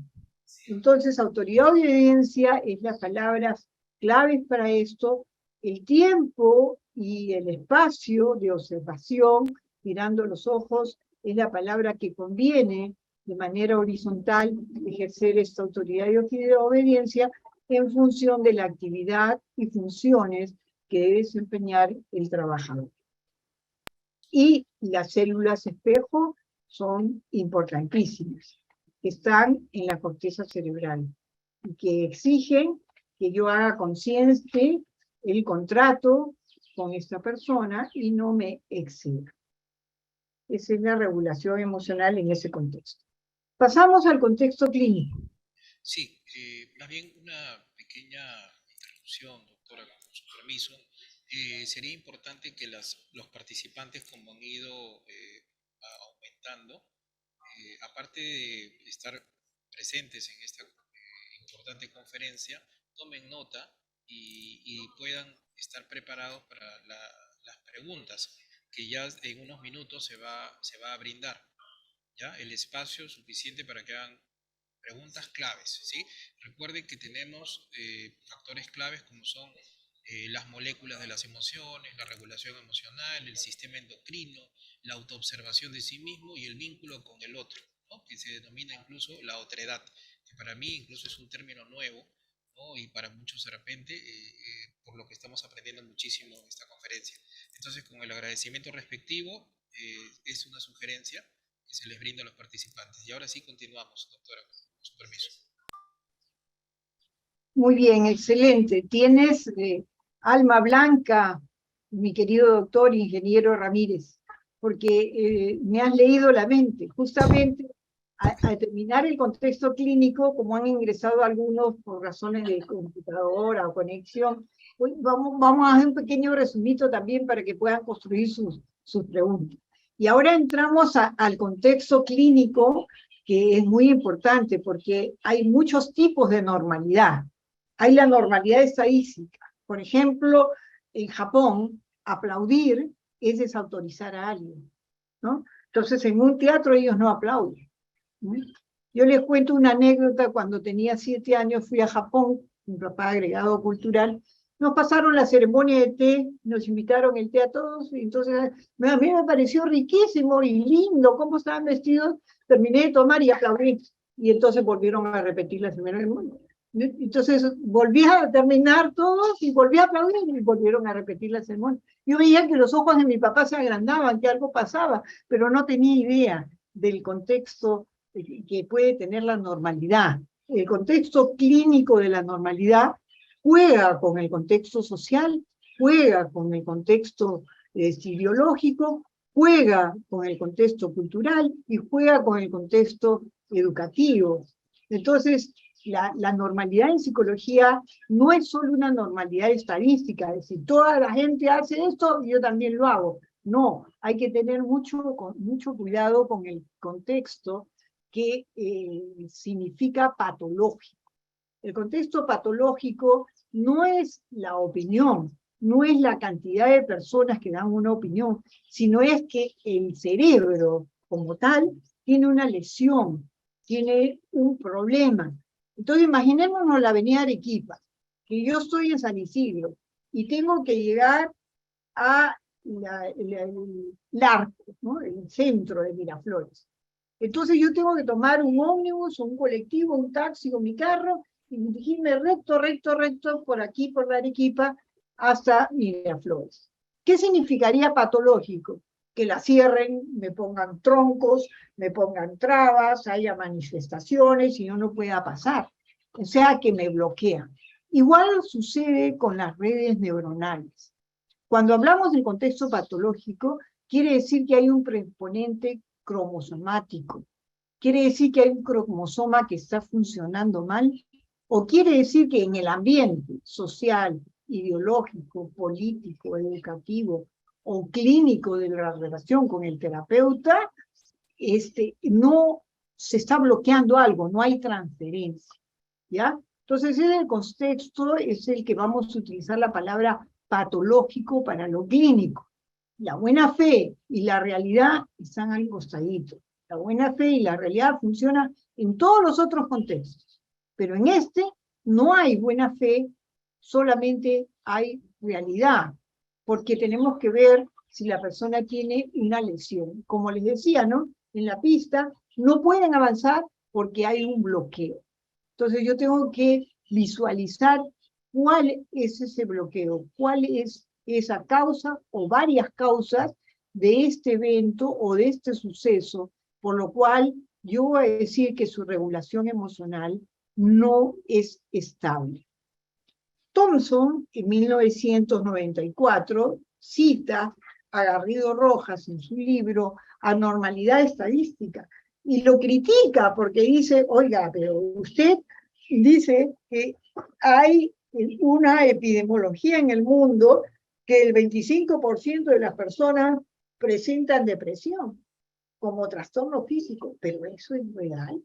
Entonces, autoridad y obediencia es las palabras claves para esto. El tiempo y el espacio de observación, mirando los ojos, es la palabra que conviene de manera horizontal ejercer esta autoridad y obediencia en función de la actividad y funciones que debe desempeñar el trabajador. Y las células espejo son importantísimas, están en la corteza cerebral y que exigen que yo haga consciente el contrato con esta persona y no me exceda. Esa es la regulación emocional en ese contexto. Pasamos al contexto clínico. Sí, más bien una pequeña interrupción, doctora, con su permiso. Sería importante que los participantes, como han ido aumentando, aparte de estar presentes en esta importante conferencia, tomen nota y puedan estar preparados para las preguntas que ya en unos minutos se va a brindar, ¿ya? El espacio suficiente para que hagan preguntas claves, ¿sí? Recuerden que tenemos factores claves como son las moléculas de las emociones, la regulación emocional, el sistema endocrino, la autoobservación de sí mismo y el vínculo con el otro, ¿no? Que se denomina incluso la otredad, que para mí incluso es un término nuevo, ¿no? Y para muchos de repente, por lo que estamos aprendiendo muchísimo en esta conferencia. Entonces, con el agradecimiento respectivo, es una sugerencia que se les brinda a los participantes. Y ahora sí continuamos, doctora, con su permiso. Muy bien, excelente. Tienes alma blanca, mi querido doctor ingeniero Ramírez, porque me has leído la mente. Justamente al terminar el contexto clínico, como han ingresado algunos por razones de computadora o conexión, vamos a hacer un pequeño resumito también para que puedan construir sus preguntas. Y ahora entramos al contexto clínico, que es muy importante porque hay muchos tipos de normalidad. Hay la normalidad estadística. Por ejemplo, en Japón, aplaudir es desautorizar a alguien, ¿no? Entonces, en un teatro ellos no aplauden. Yo les cuento una anécdota. Cuando tenía 7 años fui a Japón, mi papá agregado cultural, nos pasaron la ceremonia de té, nos invitaron el té a todos, y entonces a mí me pareció riquísimo y lindo cómo estaban vestidos. Terminé de tomar y aplaudí, y entonces volvieron a repetir la ceremonia. Entonces volví a terminar todos y volví a aplaudir y volvieron a repetir la ceremonia. Yo veía que los ojos de mi papá se agrandaban, que algo pasaba, pero no tenía idea del contexto que puede tener la normalidad. El contexto clínico de la normalidad juega con el contexto social, juega con el contexto ideológico, juega con el contexto cultural y juega con el contexto educativo. Entonces, la normalidad en psicología no es solo una normalidad estadística, es decir, toda la gente hace esto y yo también lo hago. No, hay que tener mucho cuidado con el contexto que significa patológico. El contexto patológico no es la opinión, no es la cantidad de personas que dan una opinión, sino es que el cerebro como tal tiene una lesión, tiene un problema. Entonces imaginémonos la avenida Arequipa, que yo estoy en San Isidro y tengo que llegar a el arco, ¿no? El centro de Miraflores. Entonces yo tengo que tomar un ómnibus, un colectivo, un taxi o mi carro y dirigirme recto por aquí, por la Arequipa, hasta Miraflores. ¿Qué significaría patológico? Que la cierren, me pongan troncos, me pongan trabas, haya manifestaciones y yo no pueda pasar. O sea, que me bloquean. Igual sucede con las redes neuronales. Cuando hablamos del contexto patológico, quiere decir que hay un predisponente cromosomático. ¿Quiere decir que hay un cromosoma que está funcionando mal? ¿O quiere decir que en el ambiente social, ideológico, político, educativo o clínico de la relación con el terapeuta, no se está bloqueando algo, no hay transferencia? ¿Ya? Entonces, ese contexto es el que vamos a utilizar la palabra patológico para lo clínico. La buena fe y la realidad están al costadito. La buena fe y la realidad funcionan en todos los otros contextos, pero en este no hay buena fe, solamente hay realidad, porque tenemos que ver si la persona tiene una lesión. Como les decía, ¿no? En la pista no pueden avanzar porque hay un bloqueo. Entonces yo tengo que visualizar cuál es ese bloqueo, cuál es esa causa o varias causas de este evento o de este suceso, por lo cual yo voy a decir que su regulación emocional no es estable. Thompson, en 1994, cita a Garrido Rojas en su libro Anormalidad Estadística, y lo critica porque dice, oiga, pero usted dice que hay una epidemiología en el mundo que el 25% de las personas presentan depresión como trastorno físico, pero eso es real.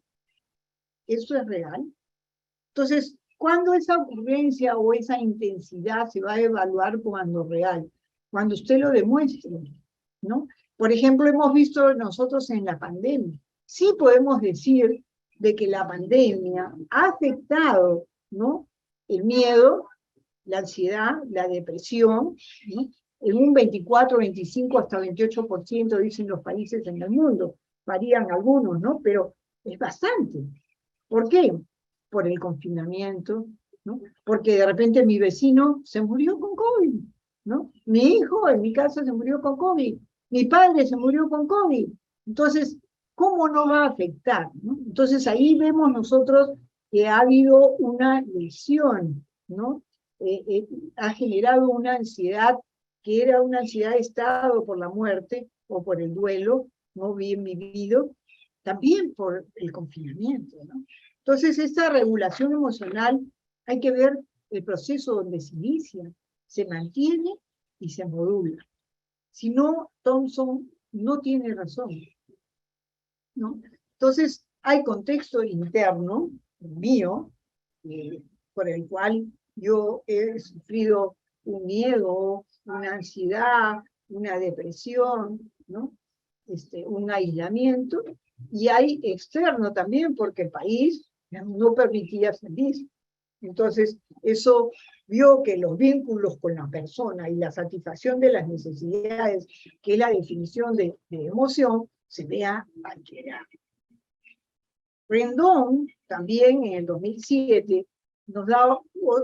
Eso es real. Entonces, ¿cuándo esa ocurrencia o esa intensidad se va a evaluar cuando real? Cuando usted lo demuestre, ¿no? Por ejemplo, hemos visto nosotros en la pandemia. Sí podemos decir de que la pandemia ha afectado, ¿no? El miedo, la ansiedad, la depresión, ¿no? En un 24, 25, hasta 28% dicen los países en el mundo. Varían algunos, ¿no? Pero es bastante. ¿Por qué? Por el confinamiento, ¿no? Porque de repente mi vecino se murió con COVID, ¿no? Mi hijo en mi casa se murió con COVID, mi padre se murió con COVID. Entonces, ¿cómo no va a afectar, ¿no? Entonces ahí vemos nosotros que ha habido una lesión, ¿no? Ha generado una ansiedad que era una ansiedad de estado por la muerte o por el duelo no bien vivido, también por el confinamiento, ¿no? Entonces, esta regulación emocional, hay que ver el proceso donde se inicia, se mantiene y se modula. Si no, Thompson no tiene razón, ¿no? Entonces, hay contexto interno, mío, por el cual yo he sufrido un miedo, una ansiedad, una depresión, ¿no? Un aislamiento, y hay externo también, porque el país no permitía salir. Entonces, eso vio que los vínculos con la persona y la satisfacción de las necesidades, que es la definición de emoción, se vea alterada. Rendón, también en el 2007, nos da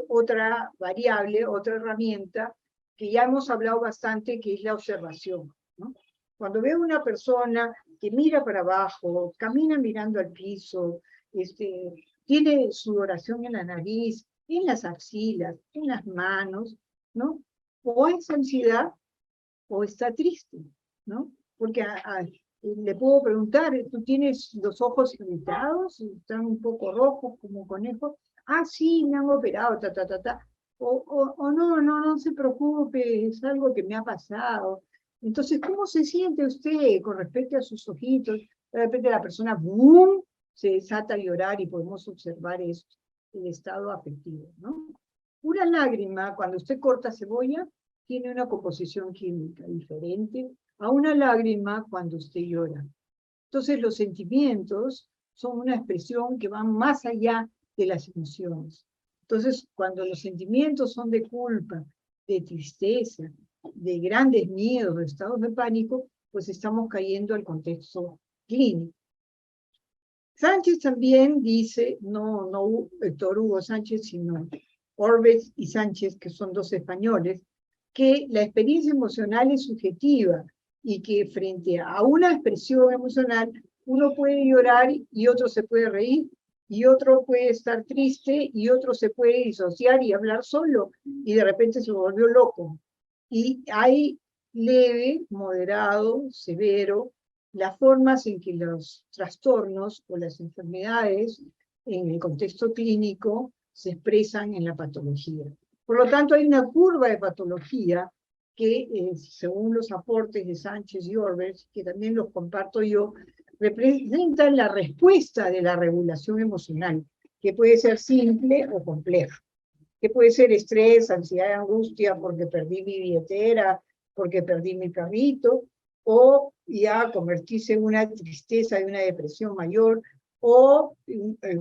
otra variable, otra herramienta, que ya hemos hablado bastante, que es la observación, ¿no? Cuando veo una persona que mira para abajo, camina mirando al piso, tiene sudoración en la nariz, en las axilas, en las manos, ¿no? O es ansiedad o está triste, ¿no? Porque le puedo preguntar, ¿tú tienes los ojos irritados? ¿Están un poco rojos como conejos? Ah, sí, me han operado, ta, ta, ta, ta. O no, no se preocupe, es algo que me ha pasado. Entonces, ¿cómo se siente usted con respecto a sus ojitos? De repente la persona, ¡boom!, se desata a llorar y podemos observar esto, el estado afectivo, ¿no? Una lágrima, cuando usted corta cebolla, tiene una composición química diferente a una lágrima cuando usted llora. Entonces los sentimientos son una expresión que va más allá de las emociones. Entonces, cuando los sentimientos son de culpa, de tristeza, de grandes miedos, de estados de pánico, pues estamos cayendo al contexto clínico. Sánchez también dice, no Héctor Hugo Sánchez, sino Orbes y Sánchez, que son dos españoles, que la experiencia emocional es subjetiva y que frente a una expresión emocional uno puede llorar y otro se puede reír, y otro puede estar triste y otro se puede disociar y hablar solo y de repente se volvió loco. Y hay leve, moderado, severo, las formas en que los trastornos o las enfermedades en el contexto clínico se expresan en la patología. Por lo tanto, hay una curva de patología que, según los aportes de Sánchez y Orbes, que también los comparto yo, representan la respuesta de la regulación emocional, que puede ser simple o compleja, que puede ser estrés, ansiedad, angustia, porque perdí mi billetera, porque perdí mi perrito, o ya convertirse en una tristeza y una depresión mayor, o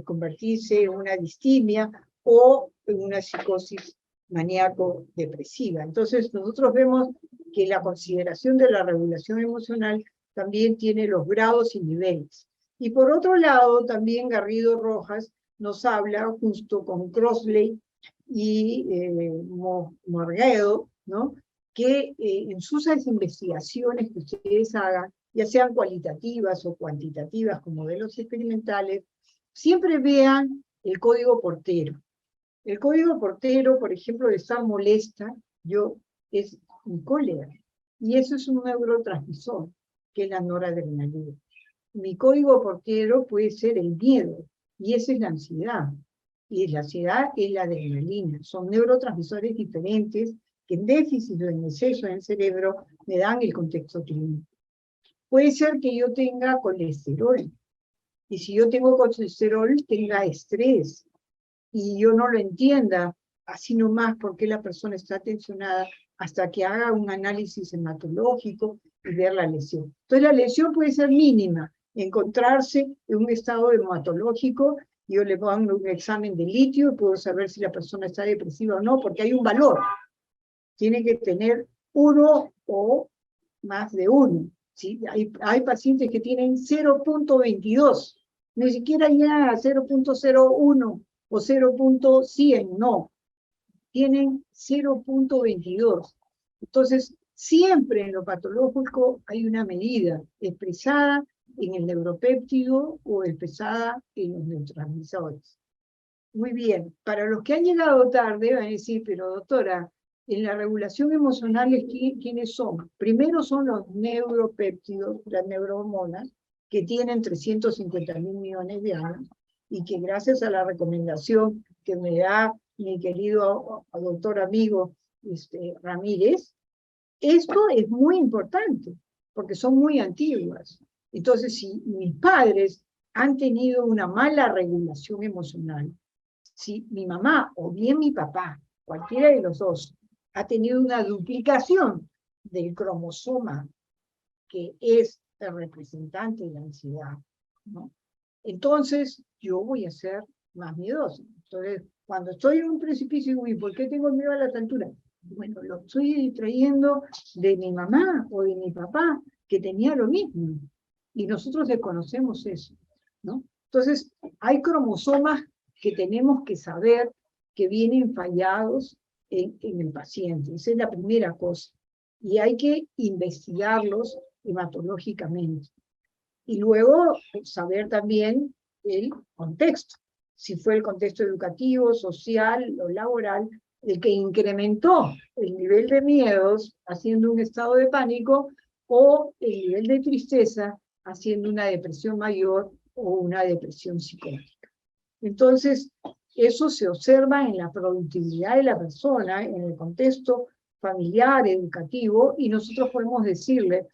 convertirse en una distimia, o en una psicosis maníaco-depresiva. Entonces, nosotros vemos que la consideración de la regulación emocional también tiene los grados y niveles. Y por otro lado, también Garrido Rojas nos habla, justo con Crossley y Morguedo, ¿no?, que en sus investigaciones que ustedes hagan, ya sean cualitativas o cuantitativas con modelos experimentales, siempre vean el código portero. El código portero, por ejemplo, de estar molesta, es mi cólera. Y eso es un neurotransmisor, que es la noradrenalina. Mi código portero puede ser el miedo, y esa es la ansiedad. Y la ansiedad es la adrenalina. Son neurotransmisores diferentes que en déficit o en exceso en el cerebro me dan el contexto clínico. Puede ser que yo tenga colesterol, y si yo tengo colesterol, tenga estrés, y yo no lo entienda así nomás por qué la persona está tensionada hasta que haga un análisis hematológico y ver la lesión. Entonces la lesión puede ser mínima, encontrarse en un estado hematológico, yo le pongo un examen de litio y puedo saber si la persona está depresiva o no, porque hay un valor. Tiene que tener 1 o más de 1. ¿Sí? Hay pacientes que tienen 0.22, ni siquiera llegan a 0.01 o 0.100, no. Tienen 0.22. Entonces, siempre en lo patológico hay una medida expresada en el neuropéptido o expresada en los neurotransmisores. Muy bien, para los que han llegado tarde van a decir, pero doctora, en la regulación emocional, ¿quiénes son? Primero son los neuropéptidos, las neurohormonas, que tienen 350.000 millones de años, y que gracias a la recomendación que me da mi querido doctor amigo Ramírez, esto es muy importante, porque son muy antiguas. Entonces, si mis padres han tenido una mala regulación emocional, si mi mamá o bien mi papá, cualquiera de los dos, ha tenido una duplicación del cromosoma que es el representante de la ansiedad, ¿no?, entonces yo voy a ser más miedoso. Entonces, cuando estoy en un precipicio, uy, ¿por qué tengo miedo a la altura? Bueno, lo estoy trayendo de mi mamá o de mi papá, que tenía lo mismo. Y nosotros desconocemos eso, ¿no? Entonces, hay cromosomas que tenemos que saber que vienen fallados en el paciente. Esa es la primera cosa. Y hay que investigarlos hematológicamente. Y luego saber también el contexto. Si fue el contexto educativo, social o laboral el que incrementó el nivel de miedos haciendo un estado de pánico, o el nivel de tristeza haciendo una depresión mayor o una depresión psicológica. Entonces, eso se observa en la productividad de la persona, en el contexto familiar, educativo, y nosotros podemos decirle,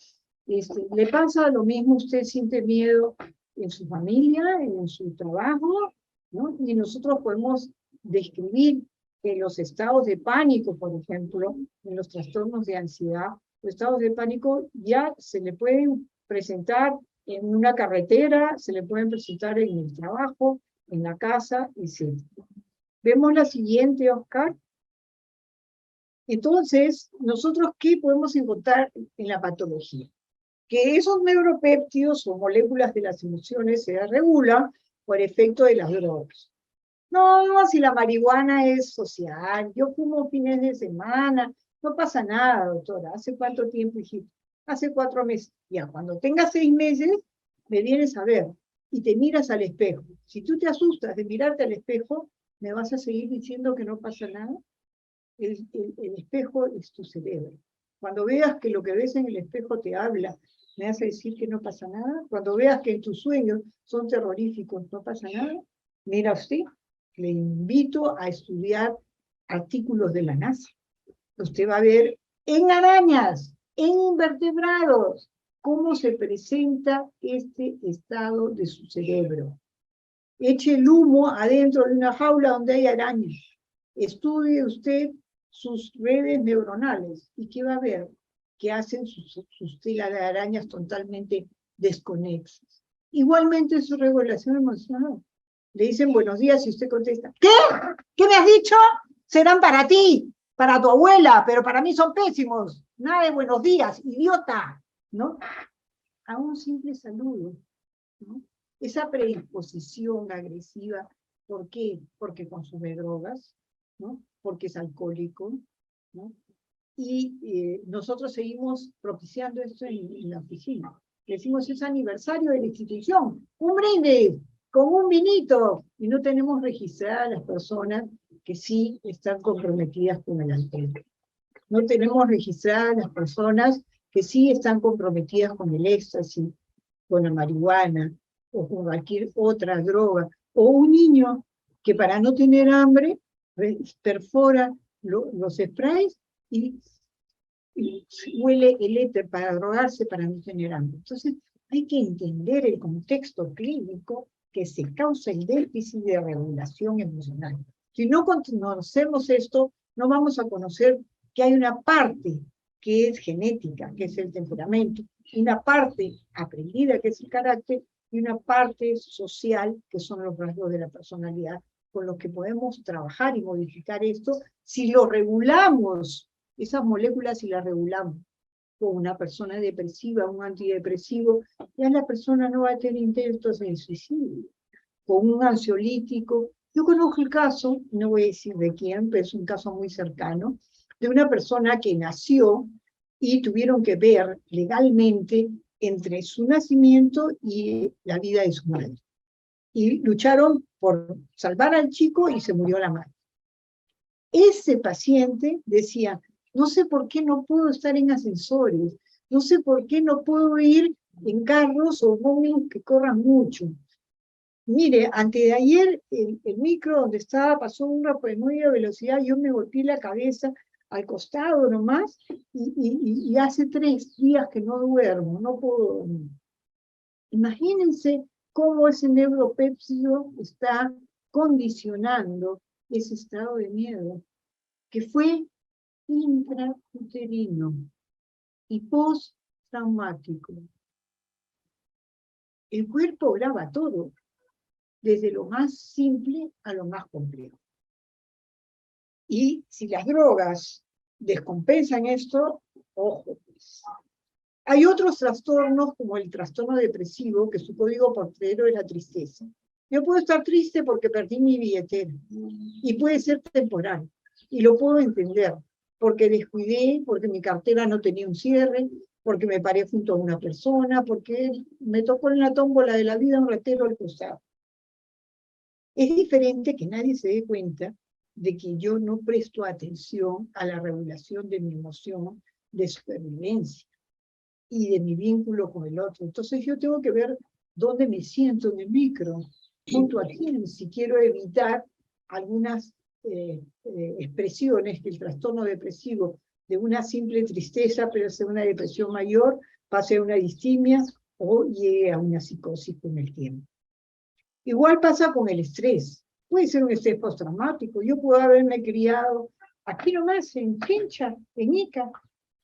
¿le pasa lo mismo? ¿Usted siente miedo en su familia, en su trabajo? ¿No? Y nosotros podemos describir que los estados de pánico, por ejemplo, en los trastornos de ansiedad, los estados de pánico ya se le pueden presentar en una carretera, se le pueden presentar en el trabajo, en la casa, etc. Vemos la siguiente, Oscar. Entonces, nosotros, ¿qué podemos encontrar en la patología? Que esos neuropéptidos o moléculas de las emociones se regulan por efecto de las drogas. No, si la marihuana es social, yo fumo fines de semana, no pasa nada, doctora. ¿Hace cuánto tiempo, hijito? Hace 4 meses. Ya, cuando tengas 6 meses, me vienes a ver y te miras al espejo. Si tú te asustas de mirarte al espejo, ¿me vas a seguir diciendo que no pasa nada? El espejo es tu cerebro. Cuando veas que lo que ves en el espejo te habla, ¿me vas a decir que no pasa nada? Cuando veas que tus sueños son terroríficos, ¿no pasa nada? Mira usted, le invito a estudiar artículos de la NASA. Usted va a ver en arañas, en invertebrados, cómo se presenta este estado de su cerebro. Eche el humo adentro de una jaula donde hay arañas. Estudie usted sus redes neuronales. ¿Y qué va a ver? Que hacen sus telas de arañas totalmente desconexas. Igualmente su regulación emocional. Le dicen buenos días y usted contesta, ¿qué? ¿Qué me has dicho? Serán para ti, para tu abuela, pero para mí son pésimos. Nada de buenos días, idiota, ¿no? A un simple saludo, ¿no? Esa predisposición agresiva, ¿por qué? Porque consume drogas, ¿no? Porque es alcohólico, ¿no? Y nosotros seguimos propiciando esto en la oficina. Decimos, es aniversario de la institución, un brindis, con un vinito, y no tenemos registradas a las personas que sí están comprometidas con el alcohol. No tenemos registradas a las personas que sí están comprometidas con el éxtasis, con la marihuana, o con cualquier otra droga, o un niño que para no tener hambre perfora los sprays y huele el éter para drogarse para no tener hambre. Entonces hay que entender el contexto clínico que se causa el déficit de regulación emocional. Si no conocemos esto, no vamos a conocer que hay una parte que es genética, que es el temperamento, una parte aprendida, que es el carácter, y una parte social, que son los rasgos de la personalidad, con los que podemos trabajar y modificar esto si lo regulamos, esas moléculas si las regulamos. Con una persona depresiva, un antidepresivo, ya la persona no va a tener intentos de suicidio. Con un ansiolítico, yo conozco el caso, no voy a decir de quién, pero es un caso muy cercano, de una persona que nació y tuvieron que ver legalmente entre su nacimiento y la vida de su madre. Y lucharon por salvar al chico y se murió la madre. Ese paciente decía, no sé por qué no puedo estar en ascensores, no sé por qué no puedo ir en carros o móviles que corran mucho. Mire, antes de ayer el micro donde estaba pasó una por muy de velocidad, yo me golpeé la cabeza al costado nomás, y hace 3 días que no duermo, no puedo dormir. Imagínense cómo ese neuropéptido está condicionando ese estado de miedo, que fue intrauterino y postraumático. El cuerpo graba todo, desde lo más simple a lo más complejo. Y si las drogas descompensan esto, ojo, pues. Hay otros trastornos, como el trastorno depresivo, que su código portero es la tristeza. Yo puedo estar triste porque perdí mi billetera, y puede ser temporal, y lo puedo entender, porque descuidé, porque mi cartera no tenía un cierre, porque me paré junto a una persona, porque me tocó en la tómbola de la vida un ratero al costado. Es diferente que nadie se dé cuenta de que yo no presto atención a la regulación de mi emoción de supervivencia. y de mi vínculo con el otro. Entonces yo tengo que ver dónde me siento en el micro, junto a quién, si quiero evitar algunas expresiones que el trastorno depresivo de una simple tristeza, pero sea una depresión mayor, pase a una distimia o llegue a una psicosis con el tiempo. Igual pasa con el estrés. Puede ser un estrés postraumático. Yo puedo haberme criado aquí nomás, en Chincha, en Ica,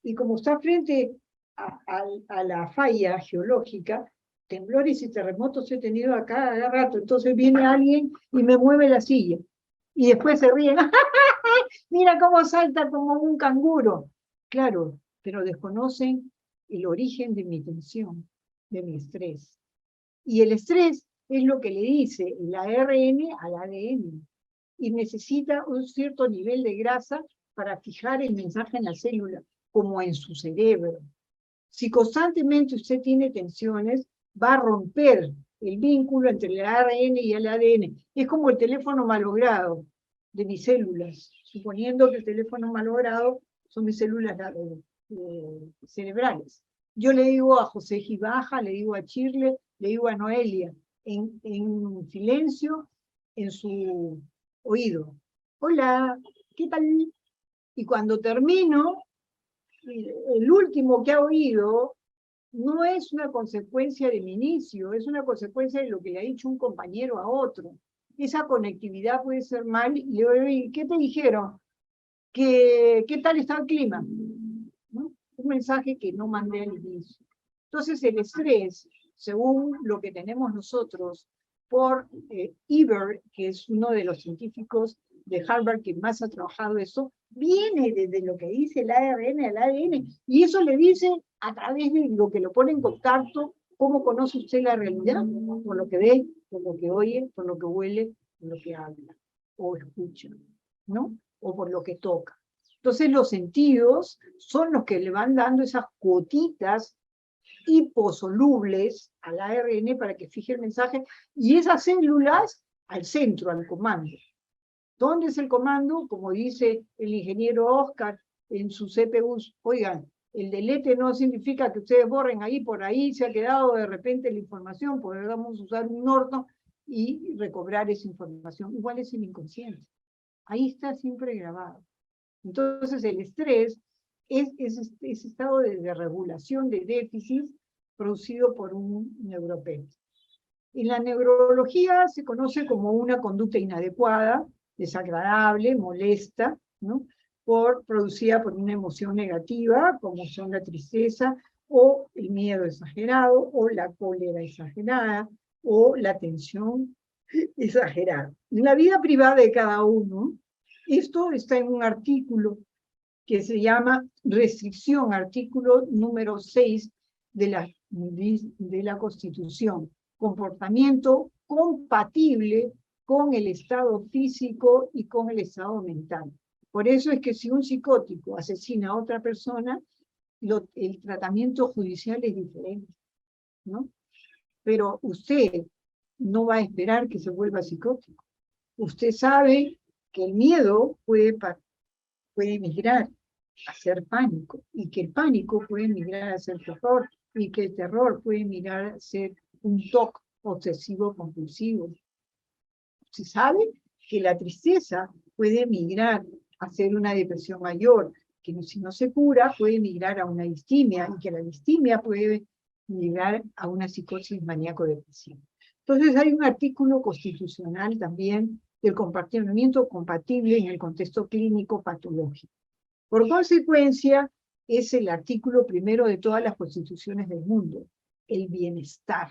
y como está frente a la falla geológica, temblores y terremotos he tenido acá cada rato. Entonces viene alguien y me mueve la silla. Y después se ríen. Mira cómo salta como un canguro. Claro, pero desconocen el origen de mi tensión, de mi estrés. Y el estrés es lo que le dice el ARN al ADN. Y necesita un cierto nivel de grasa para fijar el mensaje en la célula, como en su cerebro. Si constantemente usted tiene tensiones, va a romper el vínculo entre el ARN y el ADN. Es como el teléfono malogrado de mis células, suponiendo que el teléfono malogrado son mis células cerebrales. Yo le digo a José Gibaja, le digo a Chirle, le digo a Noelia, en silencio, en su oído. Hola, ¿qué tal? Y cuando termino, el último que ha oído no es una consecuencia de mi inicio, es una consecuencia de lo que le ha dicho un compañero a otro. Esa conectividad puede ser mal, y le digo, ¿qué te dijeron? ¿Qué tal está el clima? ¿No? Un mensaje que no mandé al inicio. Entonces el estrés, según lo que tenemos nosotros, por Ebert, que es uno de los científicos de Harvard que más ha trabajado eso, viene desde lo que dice el ARN al ADN, y eso le dice a través de lo que lo pone en contacto, cómo conoce usted la realidad, por lo que ve, por lo que oye, por lo que huele, por lo que habla o escucha, ¿no? O por lo que toca. Entonces los sentidos son los que le van dando esas cuotitas hiposolubles al ARN para que fije el mensaje, y esas células al centro, al comando. ¿Dónde es el comando? Como dice el ingeniero Oscar en sus CPUs, oigan, el delete no significa que ustedes borren ahí, por ahí se ha quedado de repente la información, podemos usar un Norton y recobrar esa información. Igual es el inconsciente. Ahí está siempre grabado. Entonces el estrés es ese estado de desregulación, de déficit producido por un neuropéptido. En la neurología se conoce como una conducta inadecuada, desagradable, molesta, ¿no? Producida por una emoción negativa, como son la tristeza, o el miedo exagerado, o la cólera exagerada, o la tensión exagerada. En la vida privada de cada uno, esto está en un artículo que se llama restricción, artículo número 6 de la Constitución. Comportamiento compatible con el estado físico y con el estado mental. Por eso es que si un psicótico asesina a otra persona, el tratamiento judicial es diferente, ¿no? Pero usted no va a esperar que se vuelva psicótico. Usted sabe que el miedo puede migrar a ser pánico, y que el pánico puede migrar a ser terror, y que el terror puede migrar a ser un TOC obsesivo compulsivo. Se sabe que la tristeza puede migrar a ser una depresión mayor, que si no se cura puede migrar a una distimia, y que la distimia puede migrar a una psicosis maníaco-depresiva. Entonces hay un artículo constitucional también del comportamiento compatible en el contexto clínico patológico. Por consecuencia, es el artículo primero de todas las constituciones del mundo, el bienestar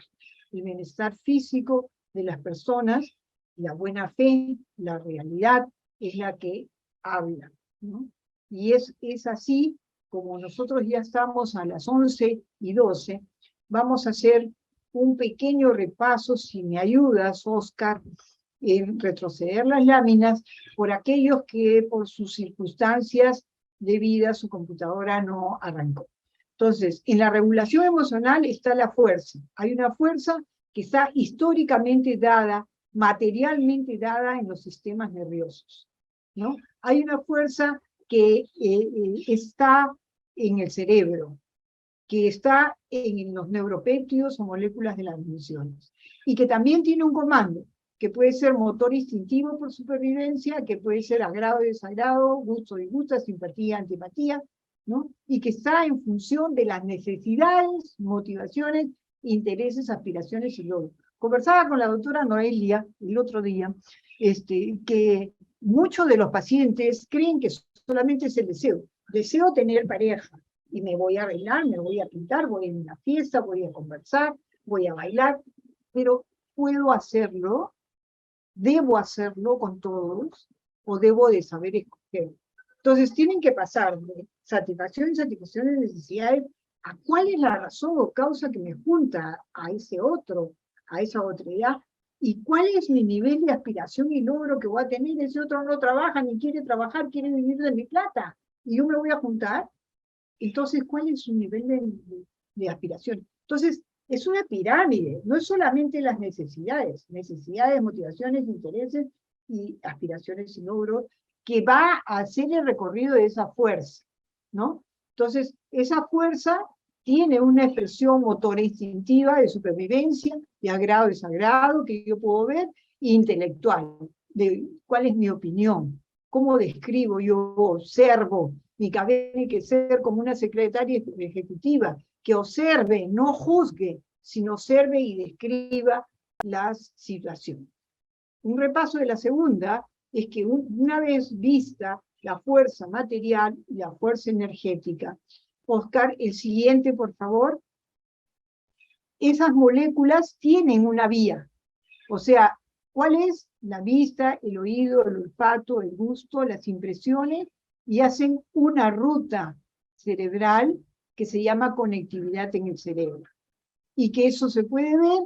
físico de las personas, la buena fe, la realidad es la que habla, ¿no? Y es así como nosotros ya estamos a las 11:12, vamos a hacer un pequeño repaso, si me ayudas, Oscar, en retroceder las láminas, por aquellos que por sus circunstancias de vida su computadora no arrancó. Entonces, en la regulación emocional está la fuerza. Hay una fuerza que está históricamente dada, materialmente dada en los sistemas nerviosos, ¿no? Hay una fuerza que está en el cerebro, que está en los neuropéptidos o moléculas de las emociones, y que también tiene un comando, que puede ser motor instintivo por supervivencia, que puede ser agrado y desagrado, gusto y disgusto, simpatía, antipatía, ¿no? Y que está en función de las necesidades, motivaciones, intereses, aspiraciones y logros. Conversaba con la doctora Noelia el otro día, que muchos de los pacientes creen que solamente es el deseo. Deseo tener pareja, y me voy a arreglar, me voy a pintar, voy a ir a una fiesta, voy a conversar, voy a bailar, pero ¿puedo hacerlo? ¿Debo hacerlo con todos? ¿O debo de saber escoger? Entonces tienen que pasar de satisfacción y satisfacción de necesidades a cuál es la razón o causa que me junta a ese otro, a esa otredad, y cuál es mi nivel de aspiración y logro que voy a tener. Ese otro no trabaja, ni quiere trabajar, quiere vivir de mi plata, y yo me voy a juntar. Entonces, ¿cuál es su nivel de aspiración? Entonces, es una pirámide, no es solamente las necesidades, motivaciones, intereses y aspiraciones y logros, que va a hacer el recorrido de esa fuerza, ¿no? Entonces, esa fuerza tiene una expresión motora instintiva de supervivencia, de agrado, desagrado, que yo puedo ver, e intelectual, de cuál es mi opinión, cómo describo, yo observo. Mi cabeza tiene que ser como una secretaria ejecutiva, que observe, no juzgue, sino observe y describa las situaciones. Un repaso de la segunda es que una vez vista la fuerza material y la fuerza energética, Oscar, el siguiente, por favor. Esas moléculas tienen una vía, o sea, ¿cuál es? La vista, el oído, el olfato, el gusto, las impresiones, y hacen una ruta cerebral que se llama conectividad en el cerebro. Y que eso se puede ver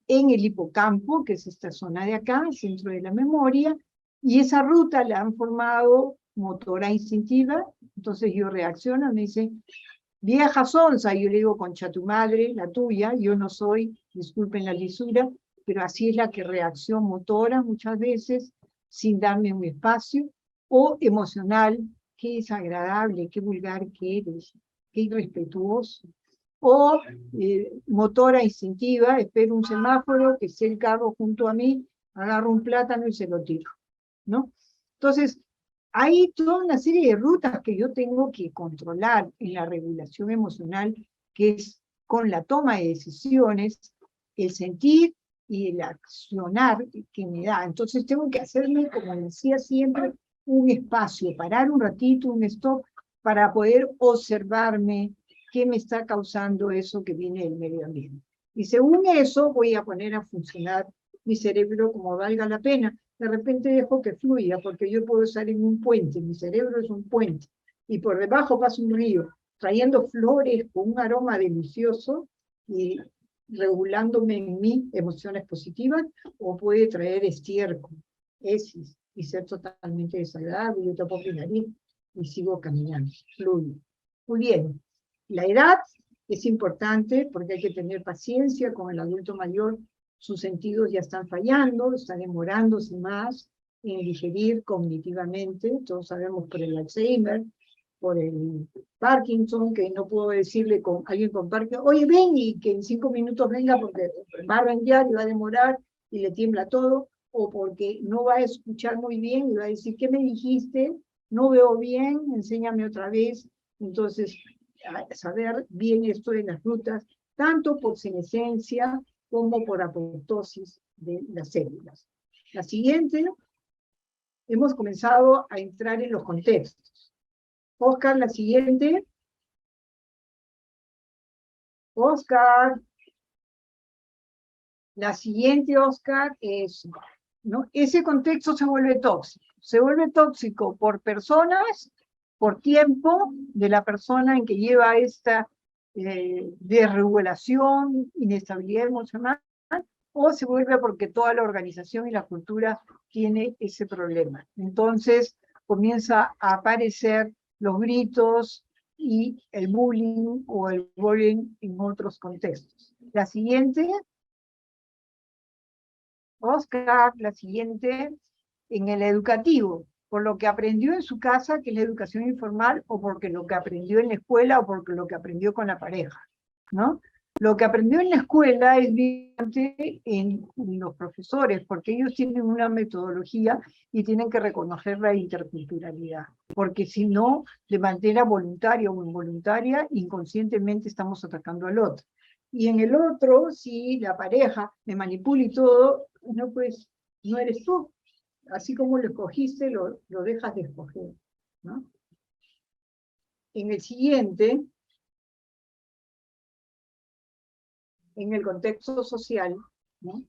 en el hipocampo, que es esta zona de acá, el centro de la memoria, y esa ruta la han formado motora instintiva. Entonces yo reacciono, me dice, vieja sonsa, yo le digo, concha tu madre, la tuya, yo no soy, disculpen la lisura, pero así es la que reacción motora muchas veces, sin darme un espacio, o emocional, qué desagradable, qué vulgar que eres, qué irrespetuoso, o motora instintiva, espero un semáforo, que esté el carro junto a mí, agarro un plátano y se lo tiro, ¿no? Entonces, hay toda una serie de rutas que yo tengo que controlar en la regulación emocional, que es con la toma de decisiones, el sentir y el accionar que me da. Entonces tengo que hacerme, como decía siempre, un espacio, parar un ratito, un stop, para poder observarme qué me está causando eso que viene del medio ambiente. Y según eso voy a poner a funcionar mi cerebro como valga la pena. De repente dejo que fluya, porque yo puedo estar en un puente, mi cerebro es un puente, y por debajo pasa un río, trayendo flores con un aroma delicioso y regulándome en mí emociones positivas, o puede traer estiércol, heces, y ser totalmente desagradable. Yo tapo mi nariz y sigo caminando, fluyo. Muy bien, la edad es importante porque hay que tener paciencia con el adulto mayor. Sus sentidos ya están fallando, está demorándose más en digerir cognitivamente. Todos sabemos por el Alzheimer, por el Parkinson, que no puedo decirle con alguien con Parkinson, oye, ven, y que en 5 minutos venga porque va a rendir y va a demorar y le tiembla todo, o porque no va a escuchar muy bien y va a decir, ¿qué me dijiste? No veo bien, enséñame otra vez. Entonces, saber bien esto de las rutas, tanto por senescencia como por apoptosis de las células. La siguiente, hemos comenzado a entrar en los contextos. Oscar, la siguiente. Oscar. La siguiente, Oscar, es, ¿no? Ese contexto se vuelve tóxico. Se vuelve tóxico por personas, por tiempo de la persona en que lleva esta desregulación, inestabilidad emocional, o se vuelve porque toda la organización y la cultura tiene ese problema. Entonces comienza a aparecer los gritos y el bullying o el bullying en otros contextos. La siguiente, Oscar, la siguiente, en el educativo, por lo que aprendió en su casa, que es la educación informal, o porque lo que aprendió en la escuela, o porque lo que aprendió con la pareja. ¿no? Lo que aprendió en la escuela es brillante en los profesores, porque ellos tienen una metodología y tienen que reconocer la interculturalidad, porque si no, de manera voluntaria o involuntaria, inconscientemente estamos atacando al otro. Y en el otro, si la pareja me manipula y todo, no, pues no eres tú. Así como lo escogiste, lo dejas de escoger, ¿no? En el siguiente, en el contexto social, ¿no?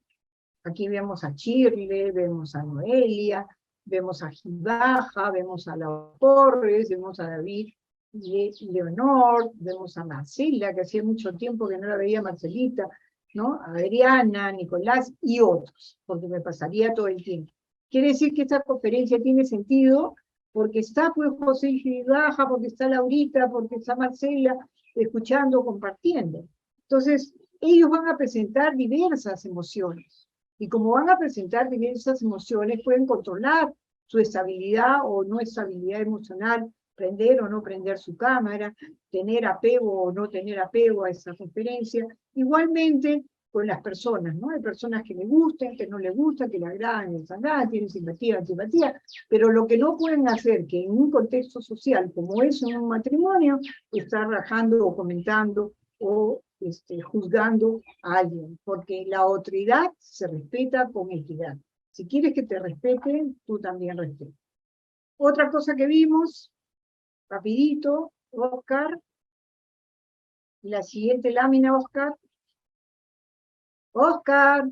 Aquí vemos a Shirley, vemos a Noelia, vemos a Gibaja, vemos a Laura Torres, vemos a David Leonor, vemos a Marcela, que hacía mucho tiempo que no la veía Marcelita, ¿no? A Adriana, Nicolás y otros, porque me pasaría todo el tiempo. Quiere decir que esta conferencia tiene sentido porque está pues José Gibaja, porque está Laurita, porque está Marcela, escuchando, compartiendo. Entonces, ellos van a presentar diversas emociones. Y como van a presentar diversas emociones, pueden controlar su estabilidad o no estabilidad emocional, prender o no prender su cámara, tener apego o no tener apego a esa conferencia. Igualmente con las personas, ¿no? Hay personas que le gustan, que no le gustan, que le agradan, les agradan, tienen simpatía, antipatía, pero lo que no pueden hacer, que en un contexto social como es en un matrimonio, estar rajando o comentando o juzgando a alguien, porque la autoridad se respeta con equidad. Si quieres que te respeten, tú también respetas. Otra cosa que vimos, rapidito, Oscar, la siguiente lámina, Oscar. Oscar,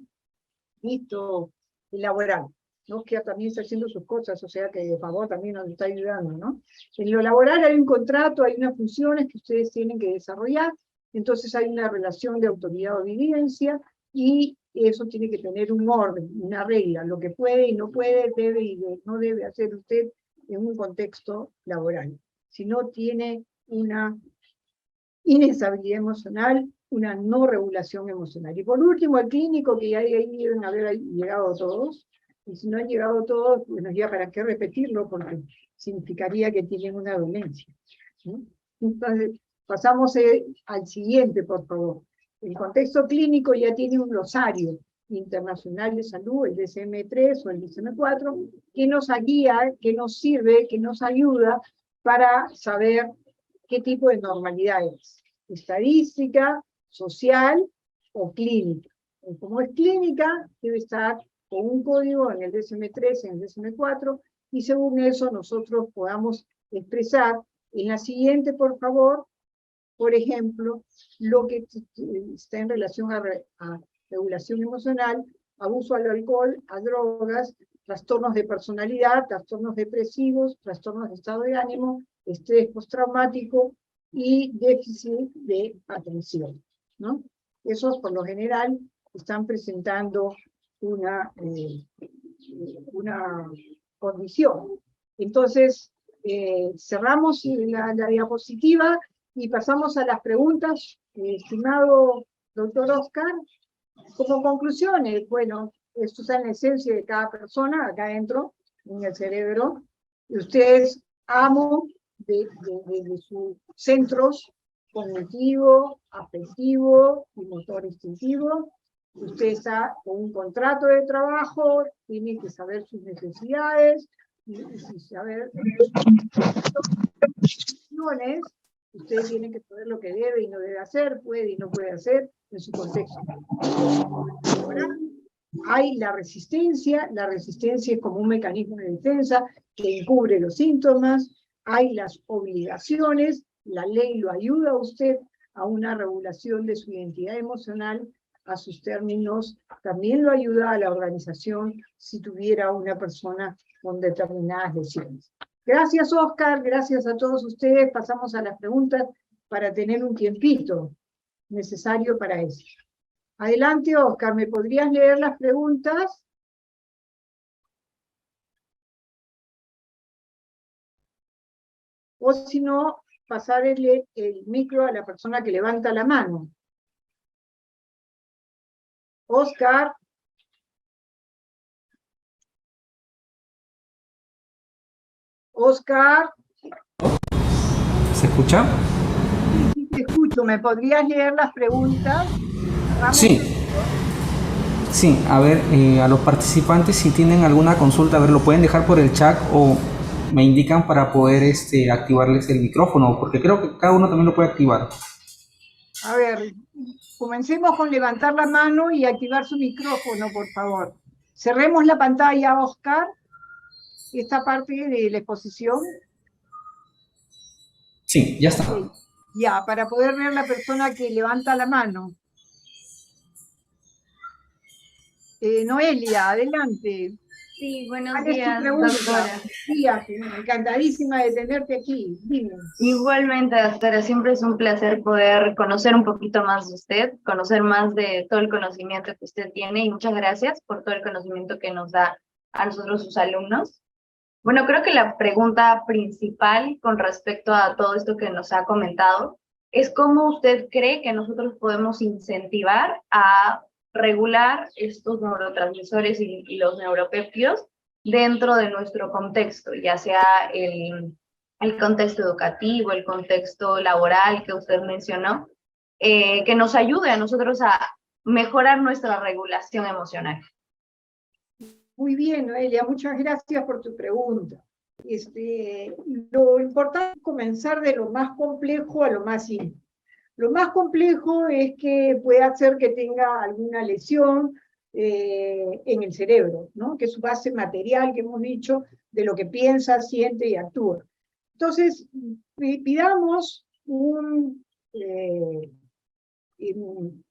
listo, elaborar. Oscar también está haciendo sus cosas, o sea que de favor también nos está ayudando, ¿no? En lo laboral hay un contrato, hay unas funciones que ustedes tienen que desarrollar, entonces hay una relación de autoridad o evidencia, y eso tiene que tener un orden, una regla, lo que puede y no puede, debe y no debe hacer usted en un contexto laboral. Si no tiene una inestabilidad emocional, una no regulación emocional. Y por último, el clínico, que ya ahí deben haber llegado todos, y si no han llegado todos, bueno, ya para qué repetirlo, porque significaría que tienen una dolencia, ¿no? Entonces, pasamos al siguiente, por favor. El contexto clínico ya tiene un glosario internacional de salud, el DSM-3 o el DSM-4, que nos guía, que nos sirve, que nos ayuda para saber qué tipo de normalidad es, estadística, social o clínica. Y como es clínica, debe estar con un código en el DSM-3, en el DSM-4, y según eso nosotros podamos expresar en la siguiente, por favor, por ejemplo, lo que está en relación a regulación emocional, abuso al alcohol, a drogas, trastornos de personalidad, trastornos depresivos, trastornos de estado de ánimo, estrés postraumático y déficit de atención, ¿no? Esos, por lo general, están presentando una condición. Entonces, cerramos la diapositiva y pasamos a las preguntas. Estimado doctor Oscar, como conclusiones, bueno, esto está en la esencia de cada persona, acá adentro, en el cerebro, y usted es amo de sus centros cognitivo, afectivo y motor instintivo. Usted está con un contrato de trabajo, tiene que saber sus necesidades y saber usted tiene que saber lo que debe y no debe hacer, puede y no puede hacer en su contexto. Ahora, hay la resistencia es como un mecanismo de defensa que encubre los síntomas, hay las obligaciones, la ley lo ayuda a usted a una regulación de su identidad emocional, a sus términos, también lo ayuda a la organización si tuviera una persona con determinadas lesiones. Gracias, Oscar, gracias a todos ustedes. Pasamos a las preguntas para tener un tiempito necesario para eso. Adelante, Oscar, ¿me podrías leer las preguntas? O si no, pasarle el micro a la persona que levanta la mano. Oscar. Oscar. ¿Se escucha? te escucho. ¿Me podrías leer las preguntas? Sí, sí, a ver, a los participantes si tienen alguna consulta, a ver, lo pueden dejar por el chat o me indican para poder activarles el micrófono, porque creo que cada uno también lo puede activar. A ver, comencemos con levantar la mano y activar su micrófono, por favor. Cerremos la pantalla, Oscar, esta parte de la exposición. Sí, ya está. Ok, ya, para poder ver la persona que levanta la mano. Noelia, adelante. Sí, buenos ¿Cuál es tu días, pregunta? doctora. Fíjate, encantadísima de tenerte aquí. Dime. Igualmente, doctora, siempre es un placer poder conocer un poquito más de usted, conocer más de todo el conocimiento que usted tiene y muchas gracias por todo el conocimiento que nos da a nosotros, sus alumnos. Bueno, creo que la pregunta principal con respecto a todo esto que nos ha comentado es cómo usted cree que nosotros podemos incentivar a regular estos neurotransmisores y los neuropéptidos dentro de nuestro contexto, ya sea el contexto educativo, el contexto laboral que usted mencionó, que nos ayude a nosotros a mejorar nuestra regulación emocional. Muy bien, Noelia, muchas gracias por tu pregunta. Lo importante es comenzar de lo más complejo a lo más simple. Lo más complejo es que puede hacer que tenga alguna lesión en el cerebro, ¿no? Que es su base material, que hemos dicho, de lo que piensa, siente y actúa. Entonces, pidamos un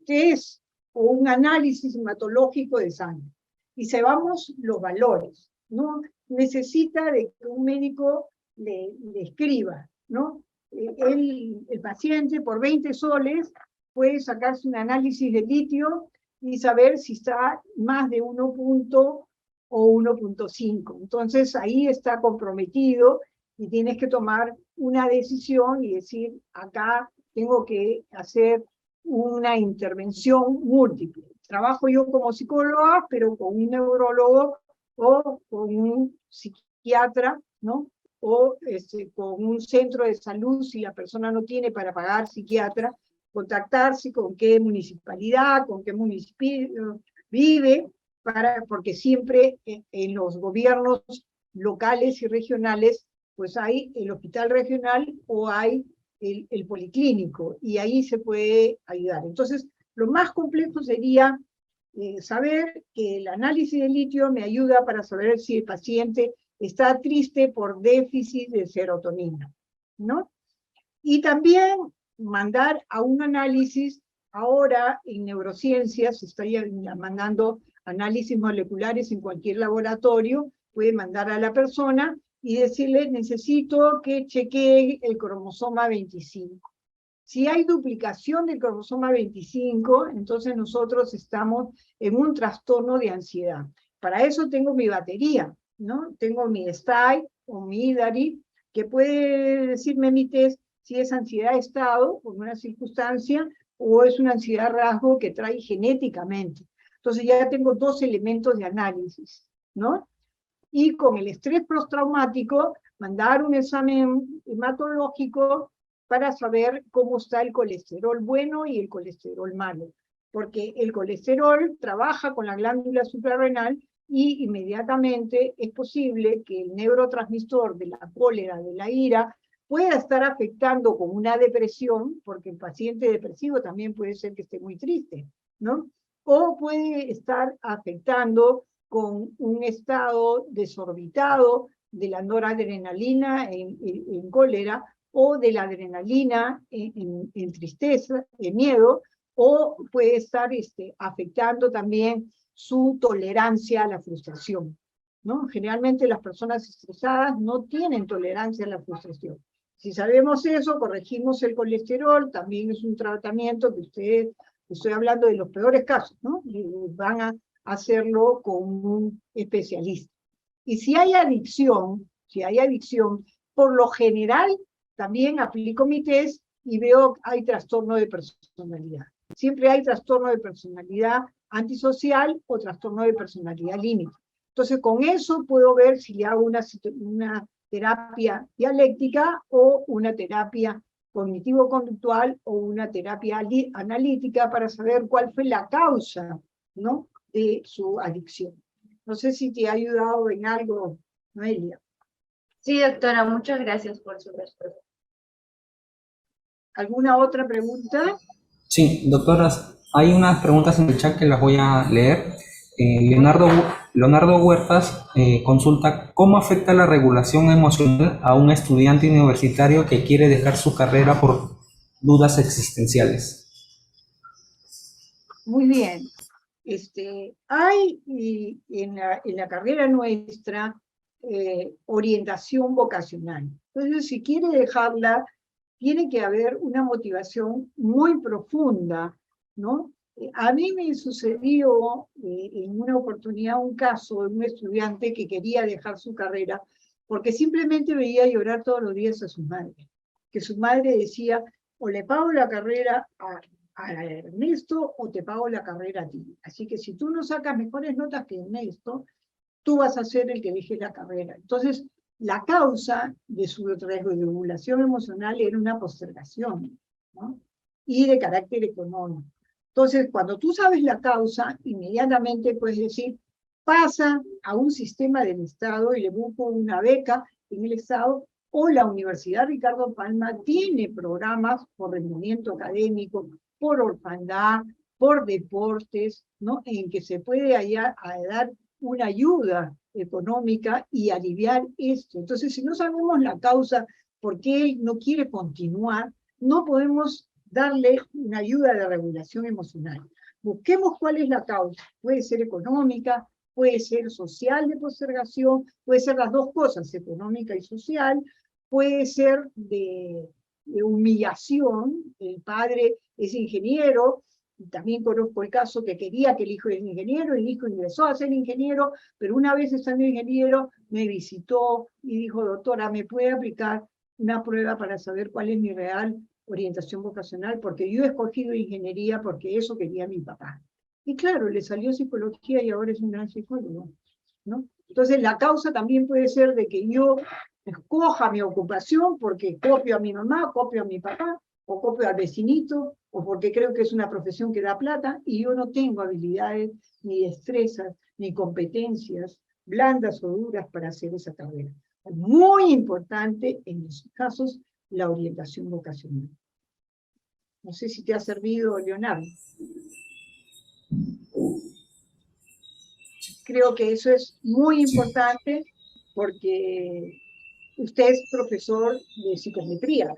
test o un análisis hematológico de sangre y sepamos los valores. No necesita de que un médico le escriba, ¿no? El paciente por 20 soles puede sacarse un análisis de litio y saber si está más de 1 punto o 1.5. Entonces ahí está comprometido y tienes que tomar una decisión y decir, acá tengo que hacer una intervención múltiple. Trabajo yo como psicóloga, pero con un neurólogo o con un psiquiatra, ¿no? O con un centro de salud, si la persona no tiene para pagar psiquiatra, contactarse con qué municipalidad, con qué municipio vive, porque siempre en los gobiernos locales y regionales, pues hay el hospital regional o hay el policlínico, y ahí se puede ayudar. Entonces, lo más complejo sería saber que el análisis de litio me ayuda para saber si el paciente está triste por déficit de serotonina, ¿no? Y también mandar a un análisis, ahora en neurociencias se está mandando análisis moleculares en cualquier laboratorio, puede mandar a la persona y decirle, necesito que chequee el cromosoma 25. Si hay duplicación del cromosoma 25, entonces nosotros estamos en un trastorno de ansiedad. Para eso tengo mi batería, ¿no? Tengo mi STAI o mi IDARI, que puede decirme mi test si es ansiedad de estado por una circunstancia o es una ansiedad rasgo que trae genéticamente. Entonces ya tengo 2 elementos de análisis, ¿no? Y con el estrés postraumático, mandar un examen hematológico para saber cómo está el colesterol bueno y el colesterol malo. Porque el colesterol trabaja con la glándula suprarrenal y inmediatamente es posible que el neurotransmisor de la cólera, de la ira, pueda estar afectando con una depresión, porque el paciente depresivo también puede ser que esté muy triste, ¿no? O puede estar afectando con un estado desorbitado de la noradrenalina en cólera, o de la adrenalina en tristeza, en miedo, o puede estar afectando también su tolerancia a la frustración, ¿no? Generalmente las personas estresadas no tienen tolerancia a la frustración. Si sabemos eso, corregimos el colesterol, también es un tratamiento que ustedes, estoy hablando de los peores casos, ¿no? Van a hacerlo con un especialista. Y si hay adicción, por lo general también aplico mi test y veo que hay trastorno de personalidad. Siempre hay trastorno de personalidad antisocial o trastorno de personalidad límite. Entonces, con eso puedo ver si le hago una terapia dialéctica o una terapia cognitivo-conductual o una terapia analítica para saber cuál fue la causa, ¿no?, de su adicción. No sé si te ha ayudado en algo, Noelia. Sí, doctora, muchas gracias por su respuesta. ¿Alguna otra pregunta? Sí, doctoras, hay unas preguntas en el chat que las voy a leer. Leonardo Huertas consulta cómo afecta la regulación emocional a un estudiante universitario que quiere dejar su carrera por dudas existenciales. Muy bien. Hay en la carrera nuestra orientación vocacional. Entonces, si quiere dejarla, tiene que haber una motivación muy profunda, ¿no? A mí me sucedió en una oportunidad un caso de un estudiante que quería dejar su carrera porque simplemente veía llorar todos los días a su madre. Que su madre decía, o le pago la carrera a Ernesto o te pago la carrera a ti. Así que si tú no sacas mejores notas que Ernesto, tú vas a ser el que deje la carrera. Entonces, la causa de su desregulación emocional era una postergación, ¿no?, y de carácter económico. Entonces, cuando tú sabes la causa, inmediatamente puedes decir, pasa a un sistema del Estado y le busco una beca en el Estado, o la Universidad Ricardo Palma tiene programas por rendimiento académico, por orfandad, por deportes, ¿no?, en que se puede dar una ayuda económica y aliviar esto. Entonces, si no sabemos la causa por qué él no quiere continuar, no podemos darle una ayuda de regulación emocional. Busquemos cuál es la causa. Puede ser económica, puede ser social de postergación, puede ser las dos cosas, económica y social, puede ser de humillación. El padre es ingeniero, y también conozco el caso que quería que el hijo era ingeniero, el hijo ingresó a ser ingeniero, pero una vez estando ingeniero me visitó y dijo, doctora, ¿me puede aplicar una prueba para saber cuál es mi real orientación vocacional? Porque yo he escogido ingeniería porque eso quería mi papá. Y claro, le salió psicología y ahora es un gran psicólogo, ¿no? Entonces la causa también puede ser de que yo escoja mi ocupación porque copio a mi mamá, copio a mi papá, o copio al vecinito, o porque creo que es una profesión que da plata, y yo no tengo habilidades, ni destrezas, ni competencias, blandas o duras para hacer esa carrera. Es muy importante, en esos casos, la orientación vocacional. No sé si te ha servido, Leonardo. Creo que eso es muy importante porque usted es profesor de psicometría.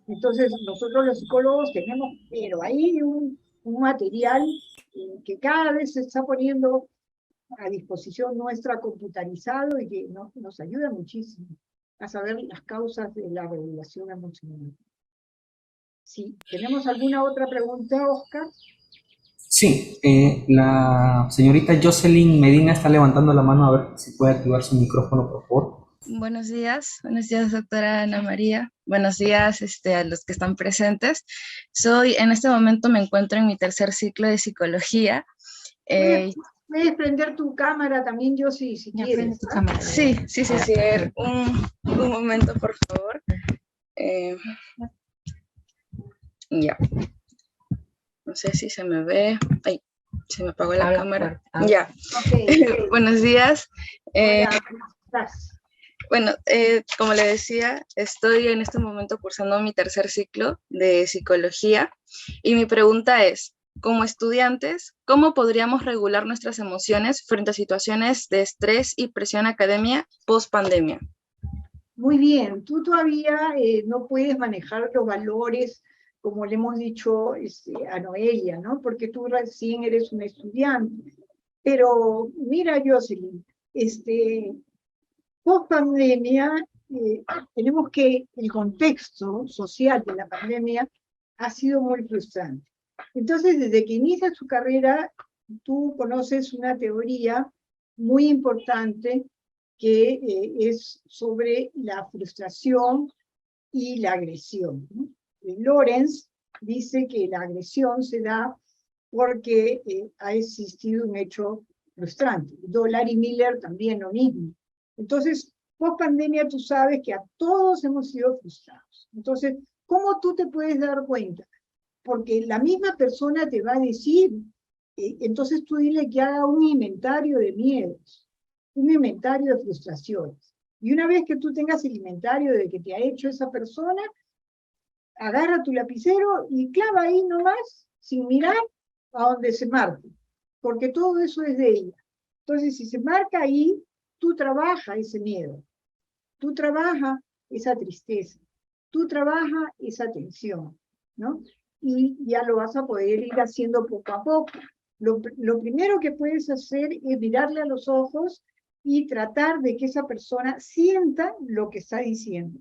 Entonces, nosotros los psicólogos tenemos, pero hay un material que cada vez se está poniendo a disposición nuestra computarizado y que nos ayuda muchísimo a saber las causas de la regulación emocional. ¿Sí? ¿Tenemos alguna otra pregunta, Oscar? Sí, la señorita Jocelyn Medina está levantando la mano, a ver si puede activar su micrófono, por favor. Buenos días, doctora Ana María. Buenos días a los que están presentes. En este momento me encuentro en mi tercer ciclo de psicología. Puedes prender tu cámara también, yo si quieres. Prende tu cámara. Sí. Un momento, por favor. Ya. No sé si se me ve. Ay, se me apagó la cámara. Ya. Okay. Buenos días. Hola, ¿cómo estás? Bueno, como le decía, estoy en este momento cursando mi tercer ciclo de psicología y mi pregunta es, como estudiantes, ¿cómo podríamos regular nuestras emociones frente a situaciones de estrés y presión académica post-pandemia? Muy bien, tú todavía no puedes manejar los valores, como le hemos dicho a Noelia, ¿no? Porque tú recién eres un estudiante. Pero mira, Jocelyn, post pandemia, tenemos que el contexto social de la pandemia ha sido muy frustrante. Entonces, desde que inicias tu carrera, tú conoces una teoría muy importante que es sobre la frustración y la agresión, ¿no? Lorenz dice que la agresión se da porque ha existido un hecho frustrante. Larry Miller también lo mismo. Entonces, post pandemia tú sabes que a todos hemos sido frustrados. Entonces, ¿Cómo tú te puedes dar cuenta? Porque la misma persona te va a decir, entonces tú dile que haga un inventario de miedos, un inventario de frustraciones. Y una vez que tú tengas el inventario de que te ha hecho esa persona, agarra tu lapicero y clava ahí nomás, sin mirar a donde se marque, porque todo eso es de ella. Entonces, si se marca ahí, tú trabajas ese miedo, tú trabajas esa tristeza, tú trabajas esa tensión, ¿no? Y ya lo vas a poder ir haciendo poco a poco. Lo primero que puedes hacer es mirarle a los ojos y tratar de que esa persona sienta lo que está diciendo.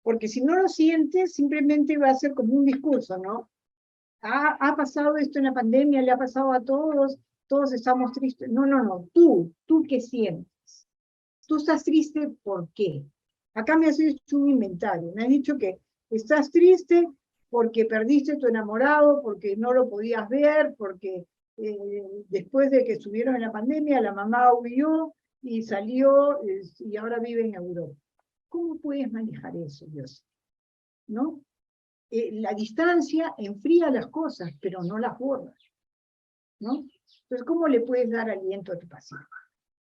Porque si no lo siente, simplemente va a ser como un discurso, ¿no? Ha pasado esto en la pandemia, le ha pasado a todos estamos tristes. No, no, no, tú qué sientes. Tú estás triste, ¿por qué? Acá me has hecho un inventario, me has dicho que estás triste porque perdiste tu enamorado, porque no lo podías ver, porque después de que estuvieron en la pandemia, la mamá huyó y salió y ahora vive en Europa. ¿Cómo puedes manejar eso, Dios? ¿No? La distancia enfría las cosas, pero no las borra, ¿no? Entonces, ¿cómo le puedes dar aliento a tu paciente?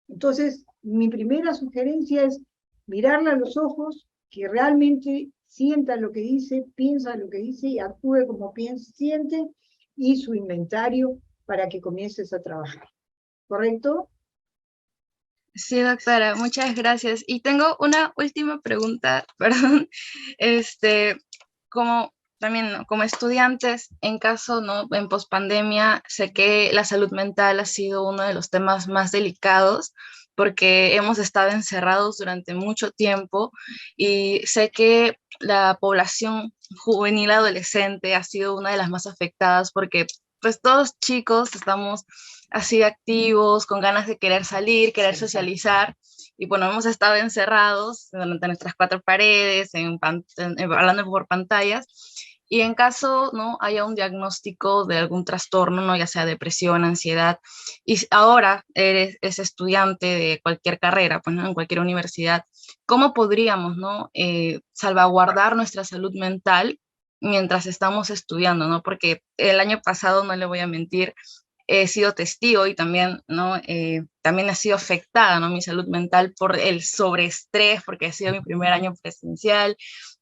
Entonces, mi primera sugerencia es mirarle a los ojos, que realmente sienta lo que dice, piensa lo que dice y actúe como piensa, siente, y su inventario para que comiences a trabajar. ¿Correcto? Sí, doctora, muchas gracias. Y tengo una última pregunta, perdón. Como también, ¿no?, como estudiantes, en caso, ¿no?, en pospandemia, sé que la salud mental ha sido uno de los temas más delicados porque hemos estado encerrados durante mucho tiempo y sé que la población juvenil adolescente ha sido una de las más afectadas porque pues todos chicos estamos así activos, con ganas de querer salir, querer socializar, y bueno, hemos estado encerrados durante nuestras cuatro paredes, hablando por pantallas, y en caso no haya un diagnóstico de algún trastorno, ¿no?, ya sea depresión, ansiedad, y ahora es estudiante de cualquier carrera, pues, ¿no?, en cualquier universidad, ¿cómo podríamos, ¿no?, salvaguardar nuestra salud mental mientras estamos estudiando, ¿no? Porque el año pasado, no le voy a mentir, he sido testigo y también, ¿no?, también ha sido afectada, ¿no?, mi salud mental por el sobreestrés, porque ha sido mi primer año presencial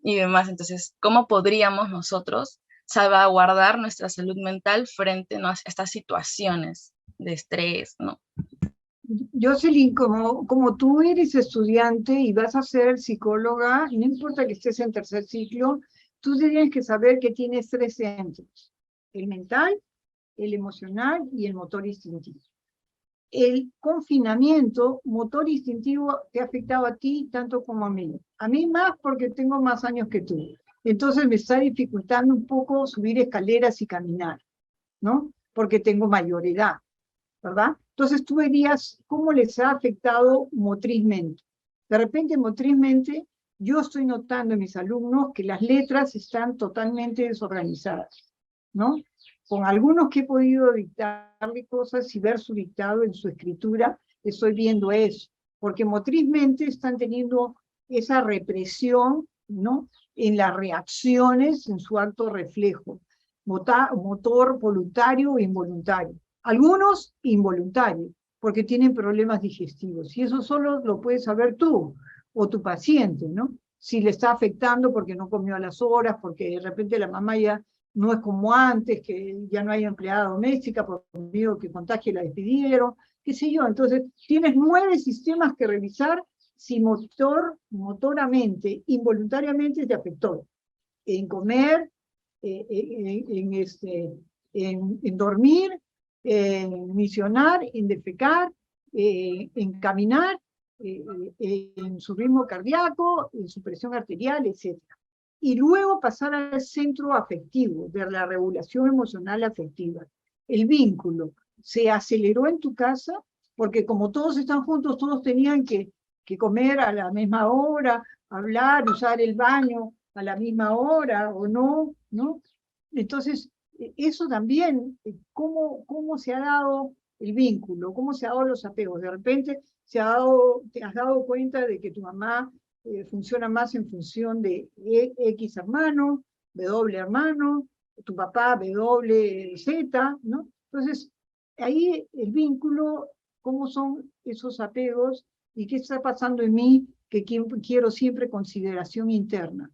y demás. Entonces, ¿cómo podríamos nosotros salvaguardar nuestra salud mental frente, ¿no?, a estas situaciones de estrés, ¿no? Jocelyn, como tú eres estudiante y vas a ser psicóloga, no importa que estés en tercer ciclo, tú tienes que saber que tienes tres centros: el mental, el emocional y el motor instintivo. El confinamiento motor instintivo te ha afectado a ti tanto como a mí. A mí más porque tengo más años que tú. Entonces me está dificultando un poco subir escaleras y caminar, ¿no? Porque tengo mayor edad, ¿verdad? Entonces tú verías cómo les ha afectado motrizmente. De repente, motrizmente, yo estoy notando en mis alumnos que las letras están totalmente desorganizadas, ¿no? Con algunos que he podido dictarle cosas y ver su dictado en su escritura, estoy viendo eso, porque motrizmente están teniendo esa represión, ¿no?, en las reacciones, en su acto reflejo, motor voluntario o involuntario. Algunos involuntarios, porque tienen problemas digestivos, y eso solo lo puedes saber tú o tu paciente, ¿no? Si le está afectando porque no comió a las horas, porque de repente la mamá ya no es como antes, que ya no hay empleada doméstica, por miedo que contagie la despidieron, qué sé yo. Entonces, tienes 9 sistemas que revisar si motoramente, involuntariamente te afectó. En comer, en dormir, en misionar, en defecar, en caminar, en su ritmo cardíaco, en su presión arterial, etc. Y luego pasar al centro afectivo, de la regulación emocional afectiva. El vínculo se aceleró en tu casa, porque como todos están juntos, todos tenían que comer a la misma hora, hablar, usar el baño a la misma hora, o no, ¿no? Entonces, eso también, cómo se ha dado el vínculo, cómo se han dado los apegos. De repente te has dado cuenta de que tu mamá funciona más en función de X hermano, W hermano, tu papá, W, Z, ¿no? Entonces, ahí el vínculo, cómo son esos apegos y qué está pasando en mí, que quiero siempre consideración interna.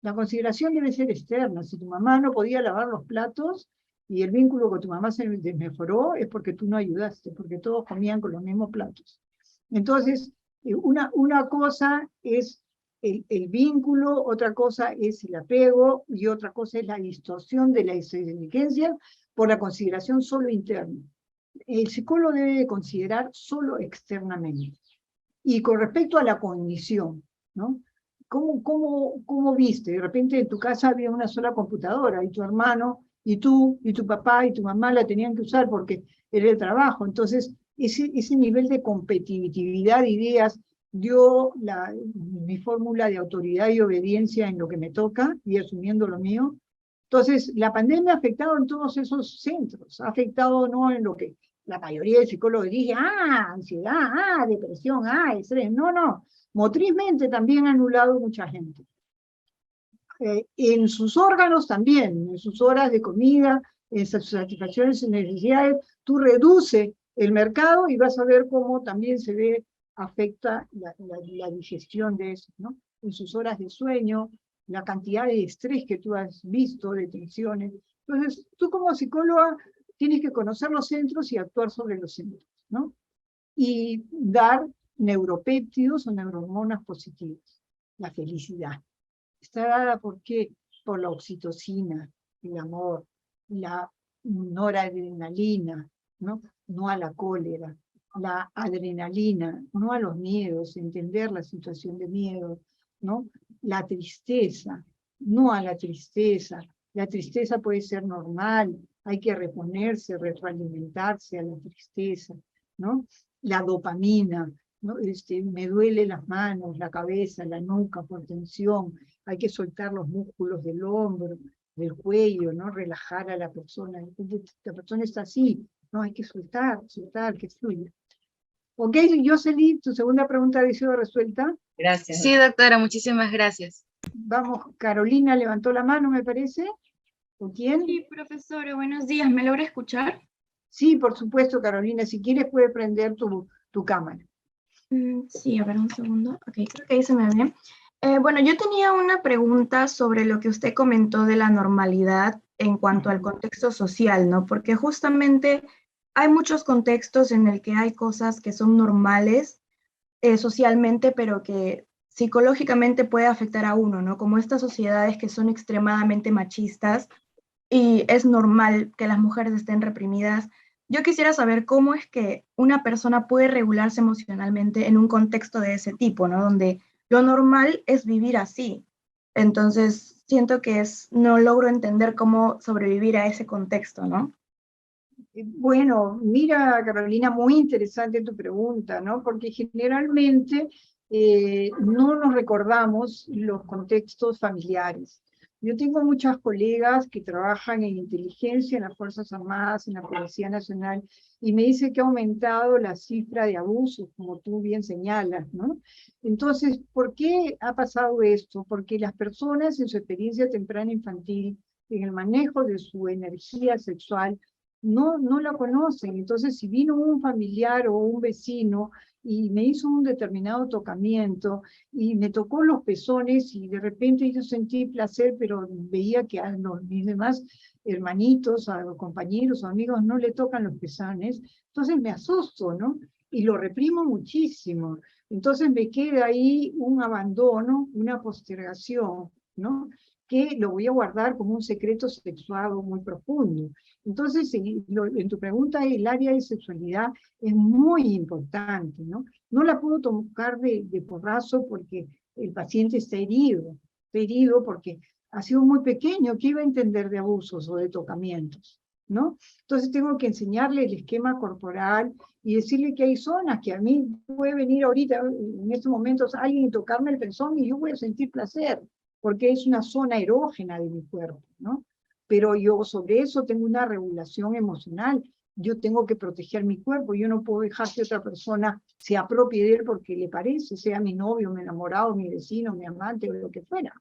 La consideración debe ser externa. Si tu mamá no podía lavar los platos y el vínculo con tu mamá se mejoró, es porque tú no ayudaste, porque todos comían con los mismos platos. Entonces, una cosa es el vínculo, otra cosa es el apego y otra cosa es la distorsión de la exigencia por la consideración solo interna. El psicólogo debe considerar solo externamente. Y con respecto a la cognición, ¿no? ¿Cómo viste? De repente en tu casa había una sola computadora y tu hermano y tú y tu papá y tu mamá la tenían que usar porque era el trabajo. Entonces, ese nivel de competitividad de ideas dio mi fórmula de autoridad y obediencia en lo que me toca y asumiendo lo mío. Entonces, la pandemia ha afectado en todos esos centros, ha afectado no en lo que la mayoría de psicólogos dicen, ansiedad, depresión, estrés. No, motrizmente también ha anulado mucha gente. En sus órganos también, en sus horas de comida, en sus satisfacciones y necesidades, tú reduces el mercado y vas a ver cómo también afecta la digestión de eso, ¿no? En sus horas de sueño, la cantidad de estrés que tú has visto, de tensiones. Entonces, tú como psicóloga tienes que conocer los centros y actuar sobre los centros, ¿no? Y dar neuropéptidos o neurohormonas positivas. La felicidad. Está dada ¿por qué? Por la oxitocina, el amor, la noradrenalina, ¿no? No a la cólera, la adrenalina, no a los miedos, entender la situación de miedo, ¿no? La tristeza, no a la tristeza. La tristeza puede ser normal, hay que reponerse, retroalimentarse a la tristeza, ¿no? La dopamina, ¿no? Me duele las manos, la cabeza, la nuca por tensión, hay que soltar los músculos del hombro, del cuello, ¿no? Relajar a la persona. La persona está así, ¿no? Hay que soltar, que fluya. Ok, Jocelyn, tu segunda pregunta ha sido resuelta. Gracias. Sí, doctora, muchísimas gracias. Vamos, Carolina levantó la mano, me parece. ¿O quién? Sí, profesora, buenos días. ¿Me logra escuchar? Sí, por supuesto, Carolina. Si quieres, puedes prender tu cámara. Sí, a ver, un segundo. Ok, creo que ahí se me ve. Bueno, yo tenía una pregunta sobre lo que usted comentó de la normalidad en cuanto al contexto social, ¿no? Porque justamente hay muchos contextos en el que hay cosas que son normales socialmente, pero que psicológicamente puede afectar a uno, ¿no? Como estas sociedades que son extremadamente machistas y es normal que las mujeres estén reprimidas. Yo quisiera saber cómo es que una persona puede regularse emocionalmente en un contexto de ese tipo, ¿no? Donde lo normal es vivir así. Entonces, siento que no logro entender cómo sobrevivir a ese contexto, ¿no? Bueno, mira, Carolina, muy interesante tu pregunta, ¿no? Porque generalmente no nos recordamos los contextos familiares. Yo tengo muchas colegas que trabajan en inteligencia, en las Fuerzas Armadas, en la Policía Nacional, y me dice que ha aumentado la cifra de abusos, como tú bien señalas, ¿no? Entonces, ¿por qué ha pasado esto? Porque las personas en su experiencia temprana infantil, en el manejo de su energía sexual, no la conocen. Entonces, si vino un familiar o un vecino y me hizo un determinado tocamiento y me tocó los pezones y de repente yo sentí placer, pero veía que a mis demás hermanitos, a los compañeros o amigos no le tocan los pezones, entonces me asusto, ¿no? Y lo reprimo muchísimo. Entonces me queda ahí un abandono, una postergación, ¿no? Que lo voy a guardar como un secreto sexual muy profundo. Entonces, en tu pregunta, el área de sexualidad es muy importante, ¿no? No la puedo tocar de porrazo porque el paciente está herido porque ha sido muy pequeño, ¿qué iba a entender de abusos o de tocamientos? ¿No? Entonces tengo que enseñarle el esquema corporal y decirle que hay zonas que a mí puede venir ahorita, en estos momentos, alguien y tocarme el pezón y yo voy a sentir placer, porque es una zona erógena de mi cuerpo, ¿no? Pero yo sobre eso tengo una regulación emocional yo tengo que proteger mi cuerpo, yo no puedo dejar que otra persona se apropie de él porque le parece, sea mi novio, mi enamorado, mi vecino, mi amante, o lo que fuera.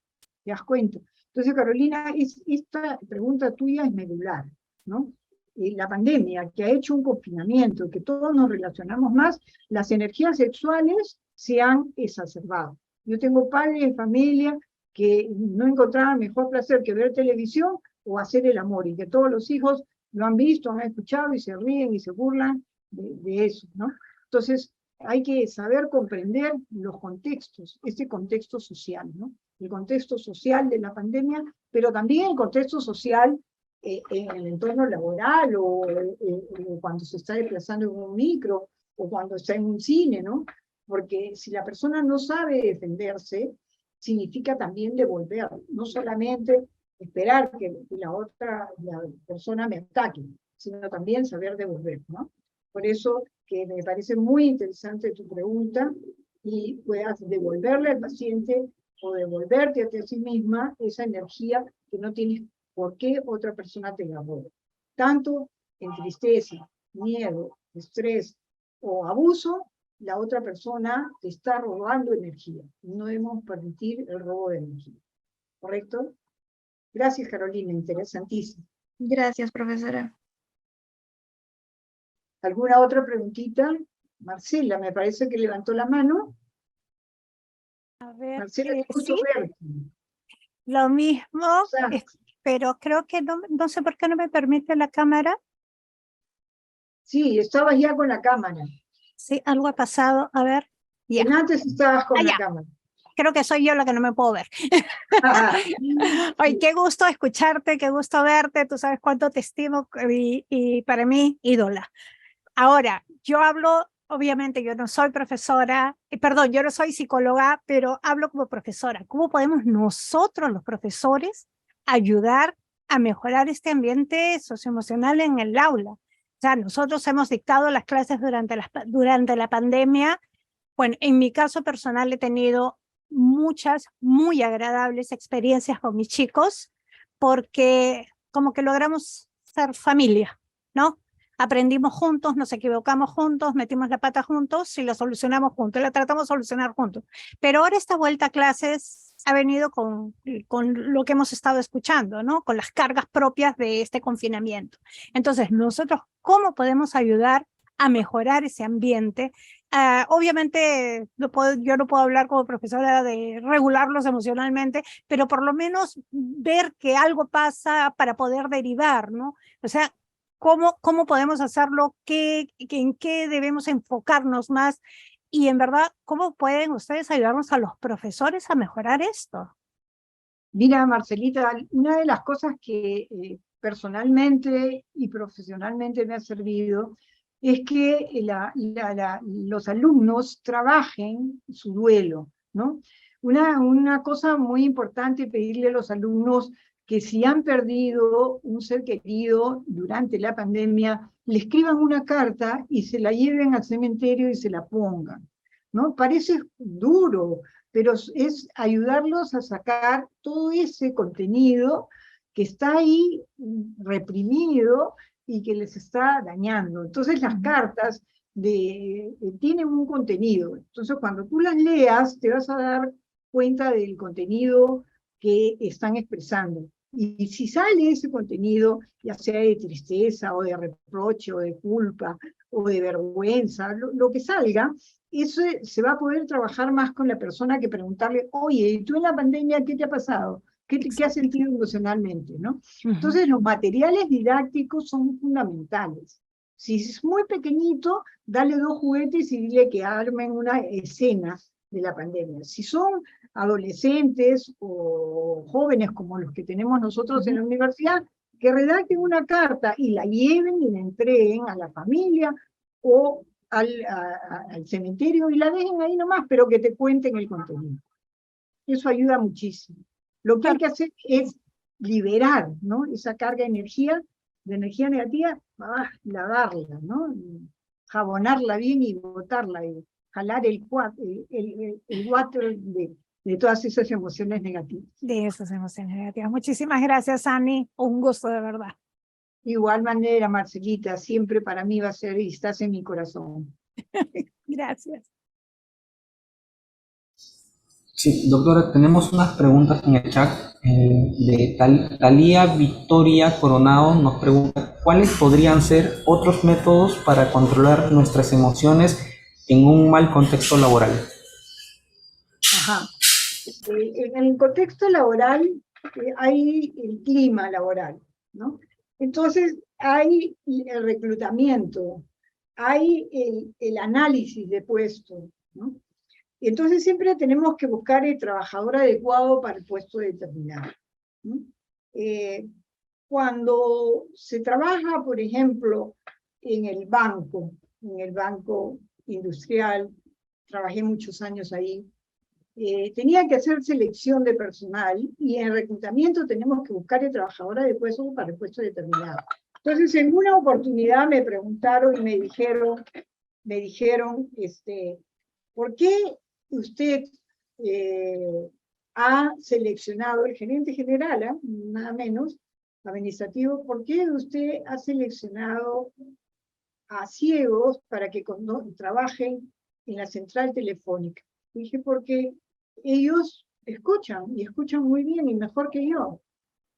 ¿Te das cuenta? Entonces, Carolina, esta pregunta tuya es medular, ¿no? La pandemia, que ha hecho un confinamiento, que todos nos relacionamos más, las energías sexuales se han exacerbado. Yo tengo padres de familia que no encontraban mejor placer que ver televisión o hacer el amor, y que todos los hijos lo han visto, han escuchado y se ríen y se burlan de eso, ¿no? Entonces, hay que saber comprender los contextos, este contexto social, ¿no? El contexto social de la pandemia, pero también el contexto social en el entorno laboral, o cuando se está desplazando en un micro, o cuando está en un cine, ¿no? Porque si la persona no sabe defenderse, significa también devolver, no solamente esperar que la persona me ataque, sino también saber devolver, ¿no? Por eso que me parece muy interesante tu pregunta, y puedas devolverle al paciente o devolverte a ti a sí misma esa energía que no tienes por qué otra persona te la robe. Tanto en tristeza, miedo, estrés o abuso, la otra persona te está robando energía. No debemos permitir el robo de energía. ¿Correcto? Gracias, Carolina, interesantísimo. Gracias, profesora. ¿Alguna otra preguntita? Marcela, me parece que levantó la mano. A ver, Marcela, te escucho sí, verte. lo mismo, O sea, pero creo que no sé por qué no me permite la cámara. sí, estabas ya con la cámara. Sí, algo ha pasado. A ver, ya. Antes estabas con la Ya. cámara. Creo que soy yo la que no me puedo ver. Ay, qué gusto escucharte, qué gusto verte. Tú sabes cuánto te estimo y para mí, ídola. Ahora, yo hablo, obviamente yo no soy profesora, perdón, yo no soy psicóloga, pero hablo como profesora. ¿Cómo podemos nosotros, los profesores, ayudar a mejorar este ambiente socioemocional en el aula? O sea, nosotros hemos dictado las clases durante la pandemia. Bueno, en mi caso personal he tenido muchas muy agradables experiencias con mis chicos, porque como que logramos ser familia, ¿no? Aprendimos juntos, nos equivocamos juntos, metimos la pata juntos y lo solucionamos juntos, la tratamos de solucionar juntos. Pero ahora esta vuelta a clases ha venido con lo que hemos estado escuchando, ¿no? Con las cargas propias de este confinamiento. Entonces, nosotros, ¿cómo podemos ayudar a mejorar ese ambiente? Obviamente yo no puedo hablar como profesora de regularlos emocionalmente, pero por lo menos ver que algo pasa para poder derivar, ¿no? O sea, ¿cómo podemos hacerlo? ¿En qué debemos enfocarnos más? Y en verdad, ¿cómo pueden ustedes ayudarnos a los profesores a mejorar esto? Mira, Marcelita, una de las cosas que personalmente y profesionalmente me ha servido es que los alumnos trabajen su duelo, ¿no? Una cosa muy importante, pedirle a los alumnos que si han perdido un ser querido durante la pandemia, le escriban una carta y se la lleven al cementerio y se la pongan, ¿no? Parece duro, pero es ayudarlos a sacar todo ese contenido que está ahí reprimido y que les está dañando. Entonces las cartas tienen un contenido. Entonces cuando tú las leas te vas a dar cuenta del contenido que están expresando. Y si sale ese contenido, ya sea de tristeza o de reproche o de culpa o de vergüenza, lo que salga, eso se va a poder trabajar más con la persona que preguntarle, oye, ¿y tú en la pandemia qué te ha pasado? ¿Qué has sentido emocionalmente? ¿No? Entonces los materiales didácticos son fundamentales. Si es muy pequeñito, dale 2 juguetes y dile que armen una escena de la pandemia. Si son adolescentes o jóvenes como los que tenemos nosotros en la universidad, que redacten una carta y la lleven y la entreguen a la familia o al cementerio y la dejen ahí nomás, pero que te cuenten el contenido. Eso ayuda muchísimo. Lo que hay que hacer es liberar, ¿no? Esa carga de energía negativa, lavarla, ¿no? Jabonarla bien y botarla, y jalar el water de todas esas emociones negativas. De esas emociones negativas. Muchísimas gracias, Ani. Un gusto de verdad. Igual manera, Marcelita, siempre para mí va a ser y estás en mi corazón. Gracias. Sí, doctora, tenemos unas preguntas en el chat de Talía Victoria Coronado nos pregunta, ¿cuáles podrían ser otros métodos para controlar nuestras emociones en un mal contexto laboral? Ajá. En el contexto laboral hay el clima laboral, ¿no? Entonces hay el reclutamiento, hay el análisis de puesto, ¿no? Y entonces siempre tenemos que buscar el trabajador adecuado para el puesto determinado, ¿no? Cuando se trabaja, por ejemplo, en el banco industrial, trabajé muchos años ahí, tenía que hacer selección de personal y en reclutamiento tenemos que buscar el trabajador adecuado para el puesto determinado. Entonces, en una oportunidad me preguntaron y me dijeron, ¿por qué usted ha seleccionado, el gerente general, nada menos, administrativo, ¿por qué usted ha seleccionado a ciegos para que trabajen en la central telefónica? Dije, porque ellos escuchan, y escuchan muy bien, y mejor que yo.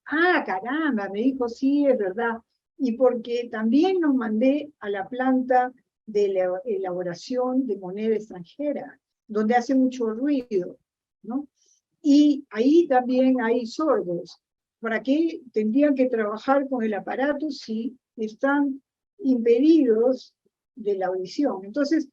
Ah, caramba, me dijo, sí, es verdad. Y porque también nos mandé a la planta de elaboración de moneda extranjera, donde hace mucho ruido, ¿no? Y ahí también hay sordos. ¿Para qué tendrían que trabajar con el aparato si están impedidos de la audición? Entonces,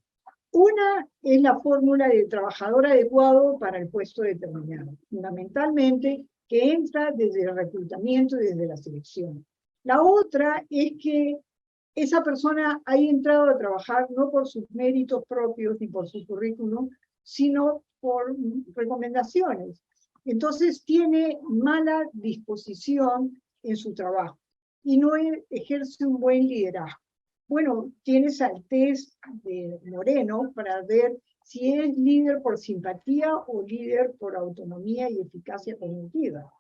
una es la fórmula del trabajador adecuado para el puesto determinado, fundamentalmente que entra desde el reclutamiento y desde la selección. La otra es que esa persona haya entrado a trabajar no por sus méritos propios ni por su currículum, sino por recomendaciones. Entonces tiene mala disposición en su trabajo y no ejerce un buen liderazgo. Bueno, tienes al test de Moreno para ver si es líder por simpatía o líder por autonomía y eficacia cognitiva.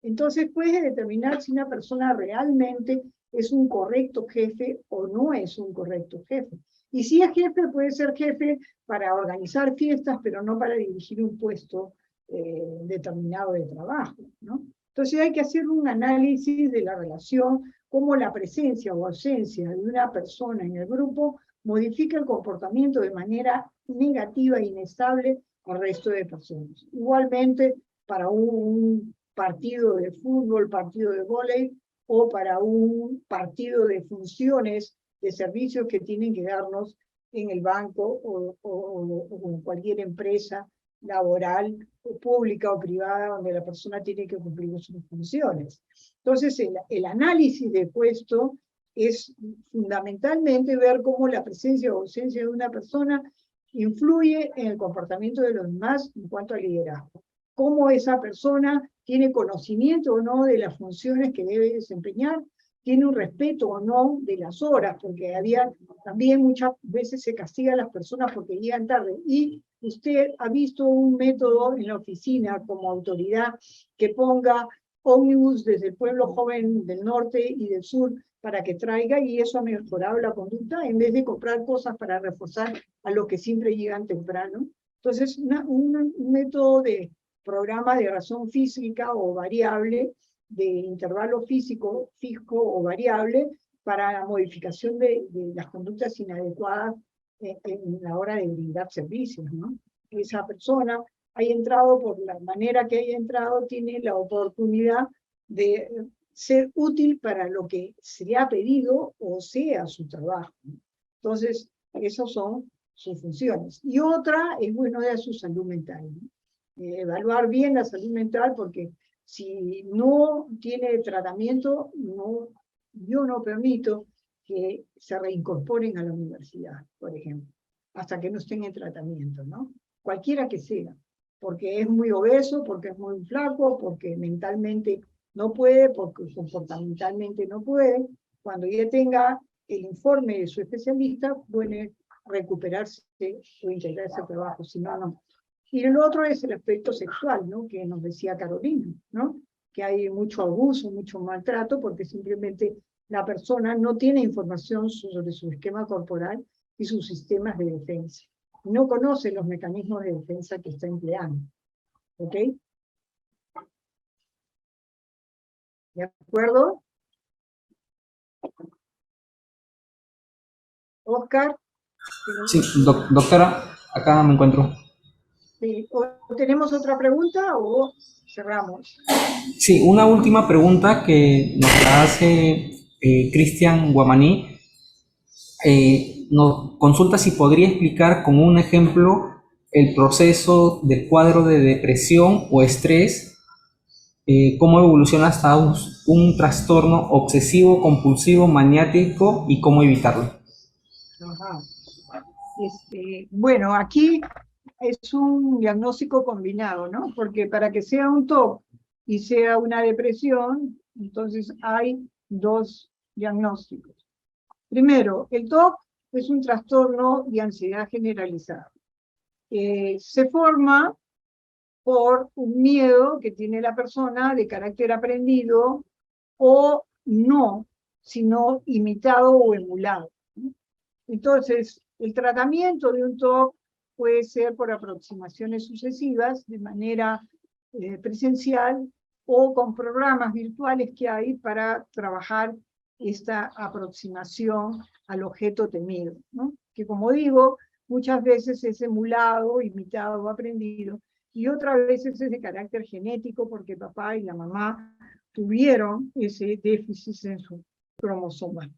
Entonces puedes determinar si una persona realmente es un correcto jefe o no es un correcto jefe. Y si es jefe, puede ser jefe para organizar fiestas, pero no para dirigir un puesto determinado de trabajo, ¿no? Entonces hay que hacer un análisis de la relación, cómo la presencia o ausencia de una persona en el grupo modifica el comportamiento de manera negativa e inestable al resto de personas. Igualmente, para un partido de fútbol, partido de vóley, o para un partido de funciones, de servicios que tienen que darnos en el banco o en cualquier empresa laboral, o pública o privada, donde la persona tiene que cumplir sus funciones. Entonces, el análisis de puesto es fundamentalmente ver cómo la presencia o ausencia de una persona influye en el comportamiento de los demás en cuanto al liderazgo. Cómo esa persona tiene conocimiento o no de las funciones que debe desempeñar, tiene un respeto o no de las horas, porque también muchas veces se castiga a las personas porque llegan tarde. Y usted ha visto un método en la oficina como autoridad que ponga ómnibus desde el pueblo joven del norte y del sur para que traiga, y eso ha mejorado la conducta en vez de comprar cosas para reforzar a los que siempre llegan temprano. Entonces, un método de programa de razón física o variable, de intervalo físico, fijo o variable, para la modificación de las conductas inadecuadas en la hora de brindar servicios, ¿no? Esa persona haya entrado, por la manera que haya entrado, tiene la oportunidad de ser útil para lo que se le ha pedido o sea su trabajo. Entonces, esas son sus funciones. Y otra es, bueno, de su salud mental, ¿no? Evaluar bien la salud mental, porque si no tiene tratamiento, yo no permito que se reincorporen a la universidad, por ejemplo, hasta que no estén en tratamiento, ¿no? Cualquiera que sea, porque es muy obeso, porque es muy flaco, porque mentalmente no puede, porque comportamentalmente no puede. Cuando ya tenga el informe de su especialista, puede recuperarse o integrarse al trabajo, si no, no. Y el otro es el aspecto sexual, ¿no? Que nos decía Carolina, ¿no? Que hay mucho abuso, mucho maltrato, porque simplemente la persona no tiene información sobre su esquema corporal y sus sistemas de defensa. No conoce los mecanismos de defensa que está empleando. ¿Ok? ¿De acuerdo? Oscar. Sí, doctora, acá me encuentro. Sí. ¿O tenemos otra pregunta o cerramos? Sí, una última pregunta que nos la hace Cristian Guamaní. Nos consulta si podría explicar con un ejemplo el proceso del cuadro de depresión o estrés, cómo evoluciona hasta un trastorno obsesivo, compulsivo, maniático y cómo evitarlo. Ajá. Bueno, aquí es un diagnóstico combinado, ¿no? Porque para que sea un TOC y sea una depresión, entonces hay dos diagnósticos. Primero, el TOC es un trastorno de ansiedad generalizada. Se forma por un miedo que tiene la persona de carácter aprendido o no, sino imitado o emulado. Entonces, el tratamiento de un TOC puede ser por aproximaciones sucesivas, de manera presencial, o con programas virtuales que hay para trabajar esta aproximación al objeto temido, ¿no? Que, como digo, muchas veces es emulado, imitado o aprendido, y otras veces es de carácter genético, porque papá y la mamá tuvieron ese déficit en su cromosoma,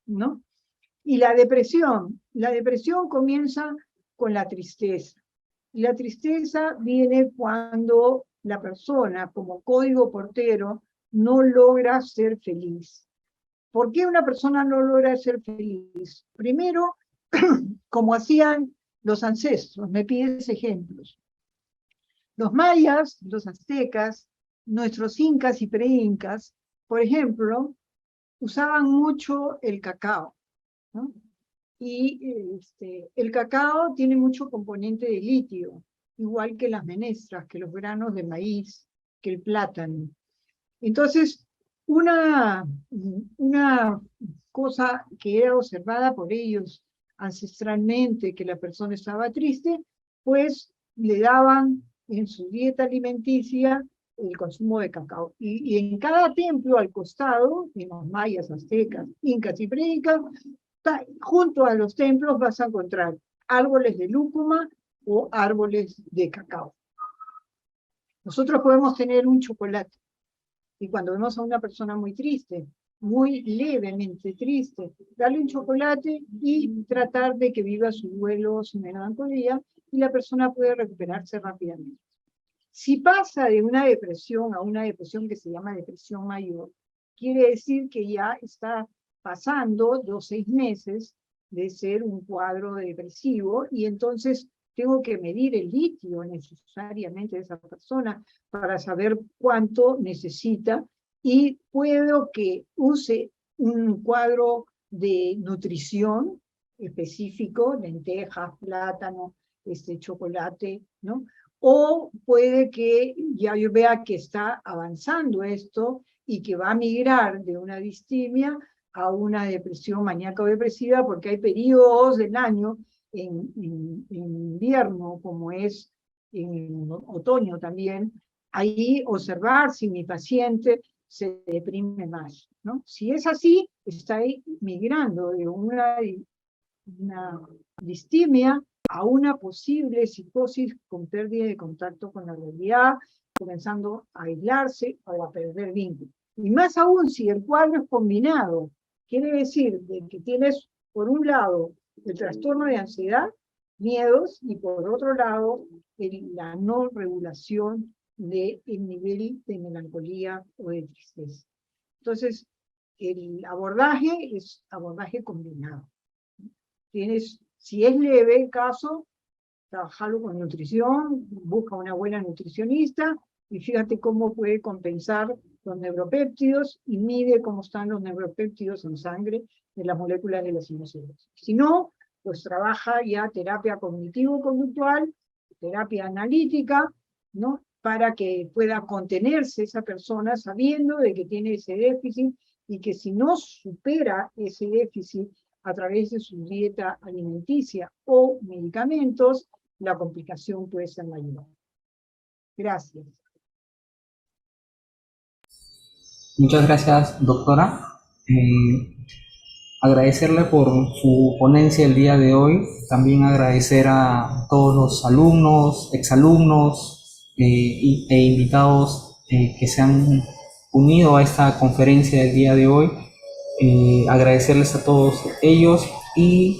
¿no? Y la depresión comienza con la tristeza. Y la tristeza viene cuando la persona, como código portero, no logra ser feliz. ¿Por qué una persona no logra ser feliz? Primero, como hacían los ancestros, me pides ejemplos. Los mayas, los aztecas, nuestros incas y preincas, por ejemplo, usaban mucho el cacao, ¿no? Y el cacao tiene mucho componente de litio, igual que las menestras, que los granos de maíz, que el plátano. Entonces, una cosa que era observada por ellos ancestralmente, que la persona estaba triste, pues le daban en su dieta alimenticia el consumo de cacao. Y en cada templo al costado, en los mayas, aztecas, incas y preincas, junto a los templos vas a encontrar árboles de lúcuma o árboles de cacao. Nosotros podemos tener un chocolate, y cuando vemos a una persona muy triste, muy levemente triste, darle un chocolate y tratar de que viva su duelo, su melancolía, y la persona puede recuperarse rápidamente. Si pasa de una depresión a una depresión que se llama depresión mayor, quiere decir que ya está pasando 2 a 6 meses de ser un cuadro depresivo, y entonces tengo que medir el litio necesariamente de esa persona para saber cuánto necesita, y puedo que use un cuadro de nutrición específico, lentejas, plátano, chocolate, ¿no? O puede que ya yo vea que está avanzando esto y que va a migrar de una distimia a una depresión maníaca o depresiva, porque hay periodos del año en invierno, como es en otoño también, ahí observar si mi paciente se deprime más, ¿no? Si es así, está migrando de una distimia a una posible psicosis con pérdida de contacto con la realidad, comenzando a aislarse o a perder vínculo. Y más aún, si el cuadro es combinado, quiere decir de que tienes, por un lado, el trastorno de ansiedad, miedos, y por otro lado, la no regulación del nivel de melancolía o de tristeza. Entonces, el abordaje es abordaje combinado. Si es leve el caso, trabajarlo con nutrición, busca una buena nutricionista, y fíjate cómo puede compensar los neuropéptidos, y mide cómo están los neuropéptidos en sangre de las moléculas de las emociones. Si no, pues trabaja ya terapia cognitivo-conductual, terapia analítica, ¿no? Para que pueda contenerse esa persona sabiendo de que tiene ese déficit, y que si no supera ese déficit a través de su dieta alimenticia o medicamentos, la complicación puede ser mayor. Gracias. Muchas gracias, doctora. Agradecerle por su ponencia el día de hoy. También agradecer a todos los alumnos, exalumnos e invitados que se han unido a esta conferencia del día de hoy. Agradecerles a todos ellos y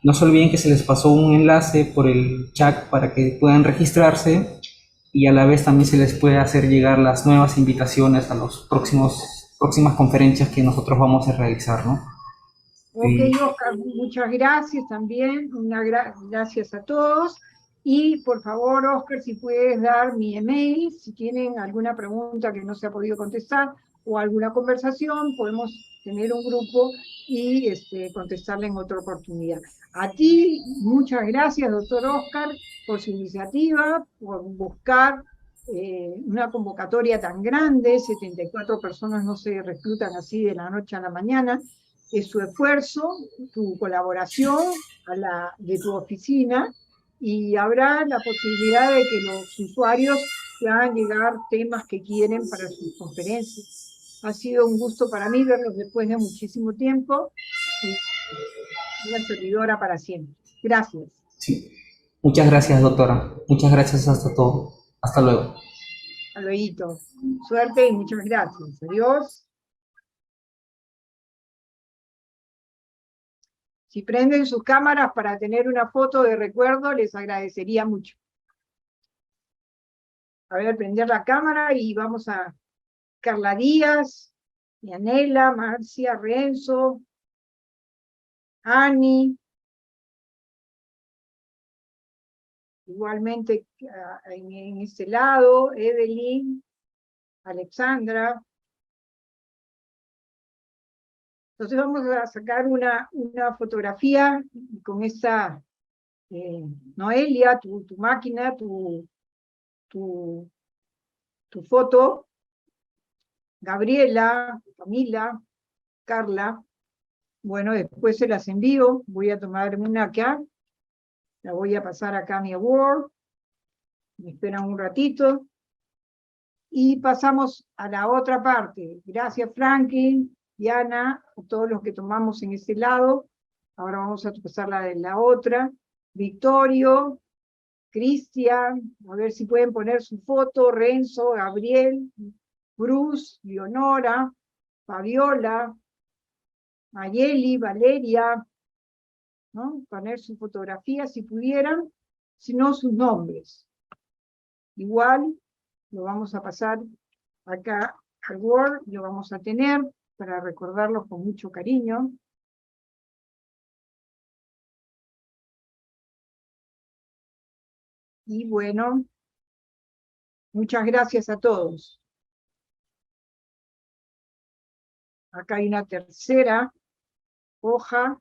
no se olviden que se les pasó un enlace por el chat para que puedan registrarse y a la vez también se les puede hacer llegar las nuevas invitaciones a los próximas conferencias que nosotros vamos a realizar, ¿no? Ok, Oscar, muchas gracias también, gracias a todos. Y por favor, Oscar, si puedes dar mi email, si tienen alguna pregunta que no se ha podido contestar o alguna conversación, podemos tener un grupo y contestarle en otra oportunidad. A ti, muchas gracias, doctor Oscar, por su iniciativa, por buscar una convocatoria tan grande. 74 personas no se reclutan así de la noche a la mañana. Es su esfuerzo, tu colaboración de tu oficina, y habrá la posibilidad de que los usuarios te hagan llegar temas que quieren para sus conferencias. Ha sido un gusto para mí verlos después de muchísimo tiempo. Una servidora para siempre. Gracias. Sí. Muchas gracias, doctora. Muchas gracias hasta todo. Hasta luego. Hasta luego. Suerte y muchas gracias. Adiós. Si prenden sus cámaras para tener una foto de recuerdo, les agradecería mucho. A ver, prender la cámara y vamos a Carla Díaz, Yanela, Marcia, Renzo, Ani. Igualmente en este lado, Evelyn, Alexandra. Entonces vamos a sacar una fotografía con esta Noelia, tu máquina, tu foto. Gabriela, Camila, Carla. Bueno, después se las envío. Voy a tomar una acá. La voy a pasar acá a mi Word. Me esperan un ratito. Y pasamos a la otra parte. Gracias, Franklin, Diana, a todos los que tomamos en este lado. Ahora vamos a pasar la de la otra. Victorio, Cristian, a ver si pueden poner su foto. Renzo, Gabriel, Bruce, Leonora, Fabiola, Mayeli, Valeria, ¿no? Poner su fotografía si pudieran, si no sus nombres. Igual lo vamos a pasar acá al Word, lo vamos a tener para recordarlos con mucho cariño. Y bueno, muchas gracias a todos. Acá hay una tercera hoja.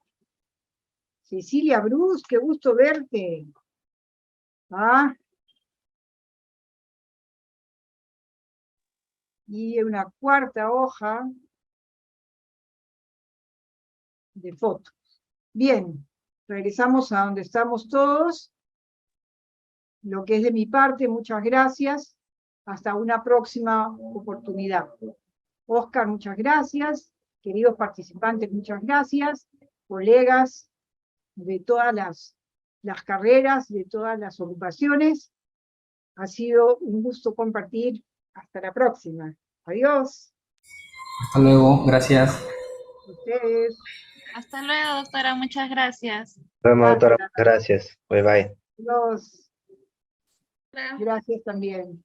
Cecilia Bruce, qué gusto verte. Ah. Y una cuarta hoja de fotos. Bien, regresamos a donde estamos todos. Lo que es de mi parte, muchas gracias. Hasta una próxima oportunidad. Oscar, muchas gracias. Queridos participantes, muchas gracias. Colegas de todas las carreras, de todas las ocupaciones. Ha sido un gusto compartir. Hasta la próxima. Adiós. Hasta luego. Gracias. Ustedes. Hasta luego, doctora. Muchas gracias. Nos vemos, doctora. Gracias. Bye bye. Adiós. Gracias también.